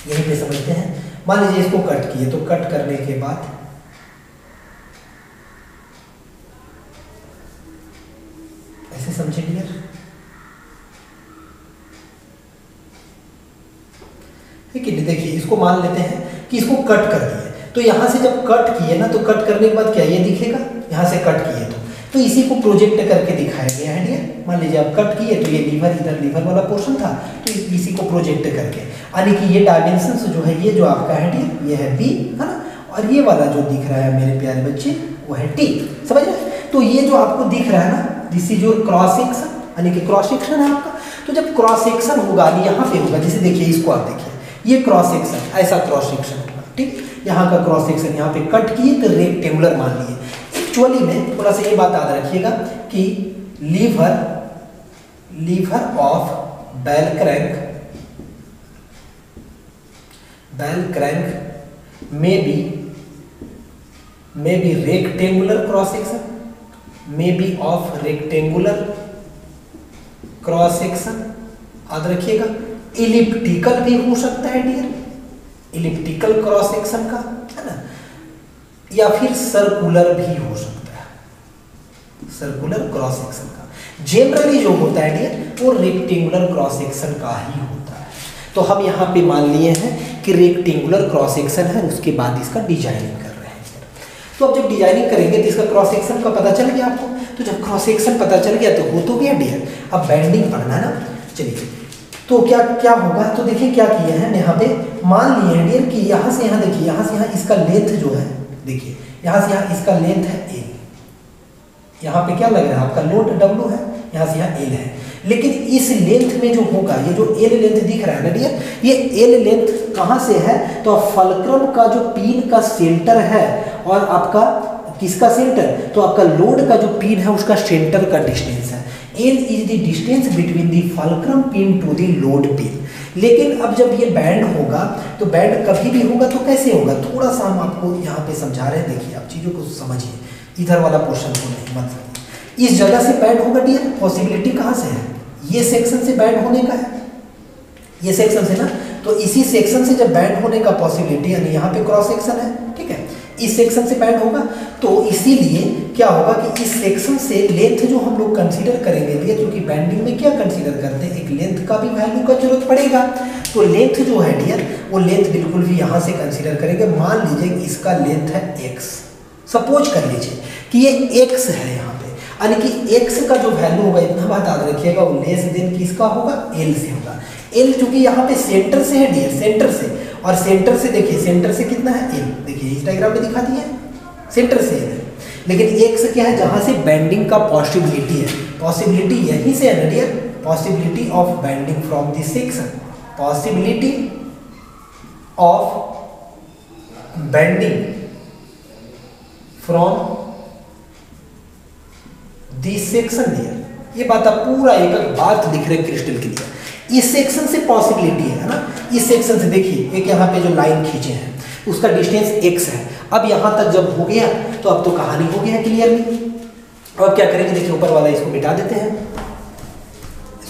यहीं पे समझते हैं। मान लीजिए इसको कट किए, तो कट करने के बाद ऐसे समझे डियर, ठीक है। देखिए इसको मान लेते हैं कि इसको कट कर दिए, तो यहां से जब कट किए ना, तो कट करने के बाद क्या ये दिखेगा, यहां से कट किए तो इसी को प्रोजेक्ट करके दिखाया गया है, डियर। मान लीजिए आप कट किए तो ये लीवर, इधर लीवर वाला पोर्शन था, तो इसी को प्रोजेक्ट करके, यानी कि ये डायमेंशन जो है, ये जो आपका है डियर, ये है बी, है ना, और ये वाला जो दिख रहा है मेरे प्यारे बच्चे, वो है टी, समझ रहे। तो ये जो आपको दिख रहा है ना, this is your cross section, यानी कि क्रॉस सेक्शन है आपका। तो जब क्रॉस सेक्शन होगा, यहाँ पे होगा, जैसे देखिए इसको आप देखिए, ये क्रॉस सेक्शन, ऐसा क्रॉस सेक्शन होगा, ठीक। यहाँ का क्रॉस सेक्शन यहाँ पे कट किए तो रेक्टेंगुलर मान लिए। एक्चुअली में थोड़ा सा ये बात याद रखिएगा कि lever of bell crank may be rectangular cross section, may be of rectangular cross section, याद रखिएगा। इलिप्टिकल भी हो सकता है डियर, इलिप्टिकल क्रॉस सेक्शन का, है ना, या फिर सर्कुलर भी हो सकता है, सर्कुलर क्रॉस सेक्शन का। जनरली जो होता है डियर, वो रेक्टेंगुलर क्रॉस सेक्शन का ही होता है। तो हम यहाँ पे मान लिए हैं कि रेक्टेंगुलर क्रॉस सेक्शन है, उसके बाद इसका डिजाइनिंग कर रहे हैं। तो अब जब डिजाइनिंग करेंगे तो इसका क्रॉस सेक्शन का पता चल गया आपको। तो जब क्रॉस सेक्शन पता चल गया तो हो तो गया डियर। अब बेंडिंग पढ़ना ना, चलिए। तो क्या क्या होगा, तो देखिए क्या किए हैं यहाँ पे, मान लिए हैं डियर कि यहाँ से यहाँ देखिए, यहाँ से यहाँ इसका लेंथ जो है, देखिए यहाँ से यहाँ इसका लेंथ है एल, यहाँ पे क्या लग रहा है आपका लोड डब्ल्यू है, यहाँ से यहाँ एल है। लेकिन इस लेंथ में जो होगा, ये जो एल लेंथ दिख रहा है ना डियर, ये एल लेंथ कहाँ से है, तो फल्क्रम का जो पिन का सेंटर है और आपका किसका सेंटर, तो आपका लोड का जो पिन है उसका सेंटर का डिस्टेंस है। L is the distance between the fulcrum pin to the load pin. लेकिन अब जब ये बैंड होगा, तो बैंड कभी भी होगा तो कैसे होगा, थोड़ा सा हम आपको यहाँ पे समझा रहे हैं। देखिए आप चीज़ों को समझिए, इधर वाला पोर्शन को नहीं मत समझिए। इस जगह से बैंड होगा डियर, पॉसिबिलिटी कहाँ से है, ये सेक्शन से बैंड होने का है, ये सेक्शन से ना। तो इसी सेक्शन से जब बैंड होने का पॉसिबिलिटी, यानी यहाँ पे क्रॉस सेक्शन है, ठीक है, इस सेक्शन से बैंड होगा। तो इसीलिए क्या होगा कि इस सेक्शन से लेंथ जो हम लोग कंसीडर करेंगे, ये जो कि बैंडिंग में क्या कंसीडर करते हैं, एक लेंथ का भी वैल्यू का जरूरत पड़ेगा। तो लेंथ जो है डियर, वो लेंथ बिल्कुल भी यहाँ से कंसीडर करेंगे। मान लीजिए इसका लेंथ है x, सपोज कर लीजिए कि ये x है यहाँ पे, यानी कि x का जो वैल्यू होगा, इतना बात याद रखिएगा, वो लेस देन किसका होगा, l से होगा। l जो कि यहाँ पे सेंटर से है डियर, सेंटर से, और सेंटर से देखिए, सेंटर से कितना है l, देखिए इस डायग्राम में दिखा दिया है, सेंटर से है। लेकिन x क्या है, जहाँ से बेंडिंग का पॉसिबिलिटी है, पॉसिबिलिटी यहीं से है ना dear, possibility of bending from this section, possibility of bending from this section dear. ये बात आप पूरा एक बात लिख रहे क्रिस्टल क्लियर। इस सेक्शन से पॉसिबिलिटी है ना, इस सेक्शन से देखिए एक यहाँ पे जो लाइन खींचे हैं उसका डिस्टेंस x है। अब यहाँ तक जब हो गया तो अब तो कहानी हो गया है क्लियरली। अब क्या करेंगे, देखिए ऊपर वाला इसको मिटा देते हैं,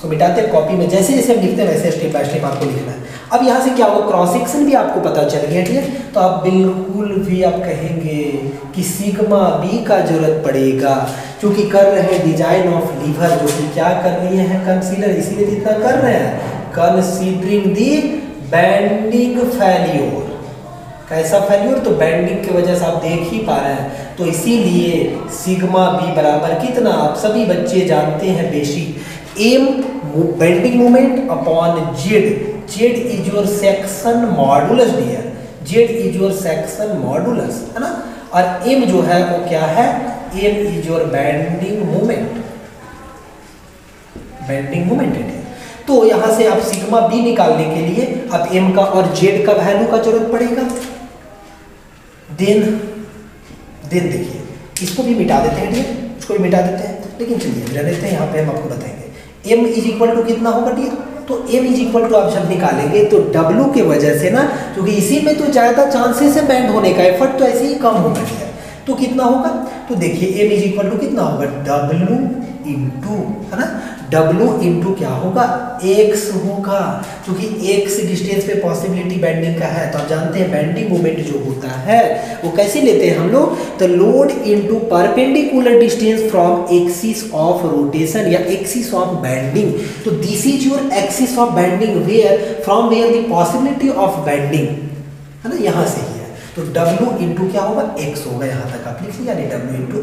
इसको मिटाते हैं कॉपी में, जैसे जैसे हम लिखते हैं वैसे स्टेप बाय स्टेप आपको लिखना है। अब यहाँ से क्या होगा, क्रॉस सेक्शन भी आपको पता चल गया, ठीक है। तो आप बिल्कुल भी आप कहेंगे कि सिग्मा बी का जरूरत पड़ेगा, क्योंकि कर रहे हैं डिजाइन ऑफ लीवर, जो कि क्या कर रही है कंसीडर, इसीलिए इतना कर रहे हैं, कंसीडरिंग दी बेंडिंग फेल्योर। कैसा फेल्योर, तो बेंडिंग की वजह से आप देख ही पा रहे हैं, तो इसीलिए सिग्मा बी बराबर कितना, आप सभी बच्चे जानते हैं basic, M bending moment upon Z, Z is your section modulus dear, Z is your section modulus, है ना। और एम जो है वो क्या है, M is your bending moment, bending moment है। तो यहां से आप सिग्मा बी निकालने के लिए अब एम का और जेड का वैल्यू का जरूरत पड़ेगा। देन देखिए इसको भी मिटा देते हैं डियर, इसको भी मिटा देते हैं, लेकिन चलिए मिटा देते हैं, यहाँ पे हम आपको बताएंगे m इज इक्वल टू कितना होगा डियर। तो m इज इक्वल टू आप जब निकालेंगे तो w के वजह से ना, क्योंकि इसी में तो ज़्यादा चांसेस है बैंड होने का, एफर्ट तो ऐसे ही कम होगा डियर। तो कितना होगा, तो देखिए m इज इक्वल टू कितना होगा, w इंटू, है ना, W इंटू क्या होगा, x होगा, क्योंकि x डिस्टेंस पे पॉसिबिलिटी बेंडिंग का है। तो आप जानते हैं बेंडिंग मोमेंट जो होता है वो कैसे लेते हैं हम लोग, तो load into perpendicular distance from axis of rotation या एक्सिस ऑफ बेंडिंग। तो this is your axis of bending where from where the possibility of bending, है ना, यहाँ से ही है। तो W इंटू क्या होगा, x होगा, यहाँ तक आप लिख लीजिए, यानी W इंटू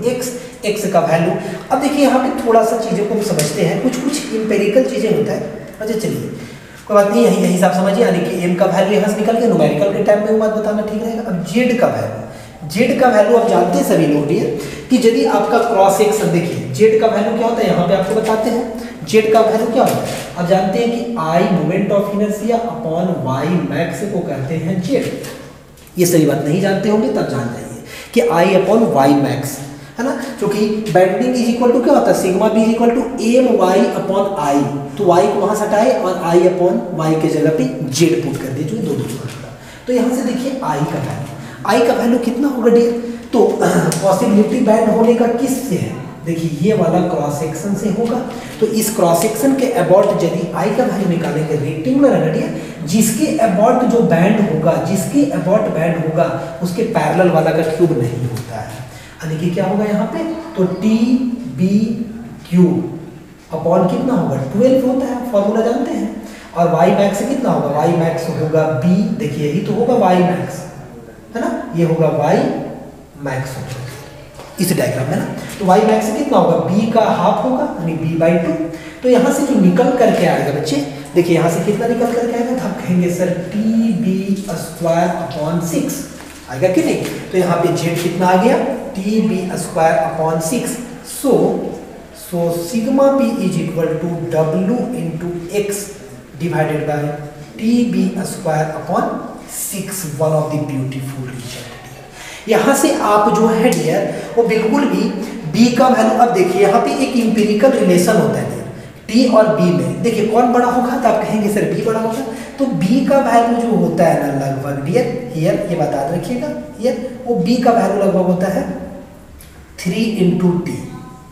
x का वैल्यू। अब देखिए यहाँ पे थोड़ा सा चीज़ों को हम समझते हैं, कुछ इंपेरिकल चीज़ें होता है। अच्छा चलिए कोई बात नहीं, यही आप समझिए, यानी कि m का वैल्यू यहाँ से निकल के न्यूमेरिकल के टाइम में वो बात बताना ठीक रहेगा। अब z का वैल्यू, z का वैल्यू आप जानते हैं सभी लोग डियर कि यदि आपका क्रॉस सेक्शन, देखिए z का वैल्यू क्या होता है, यहाँ पे आपको बताते हैं z का वैल्यू क्या होता है। आप जानते हैं कि I moment of inertia upon y max को कहते हैं z। ये सही बात नहीं जानते होंगे तब जान जाइए कि I अपॉन वाई मैक्स, है ना, क्योंकि बेंडिंग इज इक्वल टू क्या होता है, sigma B is equal to M Y upon I. तो y को वहां से हटाए और I अपॉन वाई के जगह पे z पुट कर दिए, जो दो दूसरा। तो यहाँ से देखिए I का वैल्यू कितना होगा डियर, तो पॉसिबिलिटी बैंड होने का किस से है, देखिए ये वाला क्रॉस सेक्शन से होगा। तो इस क्रॉस सेक्शन के अबाउट यदि I का वैल्यू निकालेंगे, रेक्टेंगुलर है डियर, जिसके अबाउट जो बैंड होगा, जिसके अबाउट बैंड होगा उसके पैरेलल वाला का क्यूब नहीं होता है, यानी कि क्या होगा यहाँ पे, तो टी बी क्यूब अपॉन कितना होगा 12 होता है, फॉर्मूला जानते हैं। और वाई मैक्स कितना होगा, वाई मैक्स होगा बी, देखिए यही तो होगा वाई मैक्स, है ना, ये होगा वाई मैक्स होगा इस डायग्राम में ना। तो वाई मैक्स कितना होगा, बी का हाफ होगा, यानी b/2। तो यहाँ से जो निकल करके आएगा बच्चे, देखिए यहाँ से कितना निकल करके आएगा, तो आप कहेंगे सर TB² / 6 आएगा कि नहीं। तो यहाँ पे z कितना आ गया, TB² / 6। So sigma p is equal to W into x divided by TB² / 6, one of the beautiful result. यहाँ से आप जो है डियर वो बिल्कुल भी b का वैल्यू, अब देखिए यहाँ पे एक इंपेरिकल रिलेशन होता है डियर, t और b में, देखिए कौन बड़ा होगा, तो आप कहेंगे सर b बड़ा होगा। तो b का वैल्यू जो होता है ना लगभग डियर, हियर ये बात याद रखिएगा, हियर वो b का वैल्यू लगभग होता है 3 × t,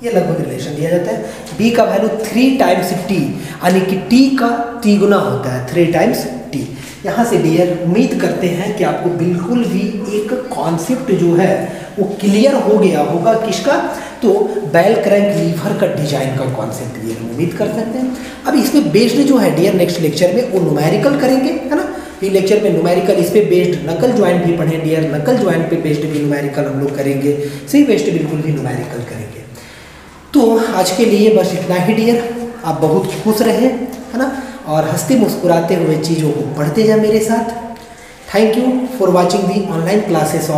ये लगभग रिलेशन दिया जाता है। b का वैल्यू 3 टाइम्स t, यानी कि t का t गुना होता है 3 टाइम्स t। यहाँ से डियर उम्मीद करते हैं कि आपको बिल्कुल भी एक कॉन्सेप्ट जो है वो क्लियर हो गया होगा, किसका, तो बेल क्रैंक लीवर का डिजाइन का कॉन्सेप्ट डियर उम्मीद कर सकते हैं। अब इसमें बेस्ड जो है डियर नेक्स्ट लेक्चर में वो न्यूमेरिकल करेंगे, है ना, ये लेक्चर में न्यूमेरिकल, इस पे बेस्ड नकल ज्वाइंट भी पढ़े डियर, नकल ज्वाइंट पे बेस्ड भी न्यूमेरिकल हम लोग करेंगे, सही बेस्ड बिल्कुल भी न्यूमेरिकल करेंगे। तो आज के लिए बस इतना ही डियर, आप बहुत खुश रहें, है ना, और हंसते मुस्कुराते हुए चीज़ों को पढ़ते जाए मेरे साथ। Thank you for watching the online classes of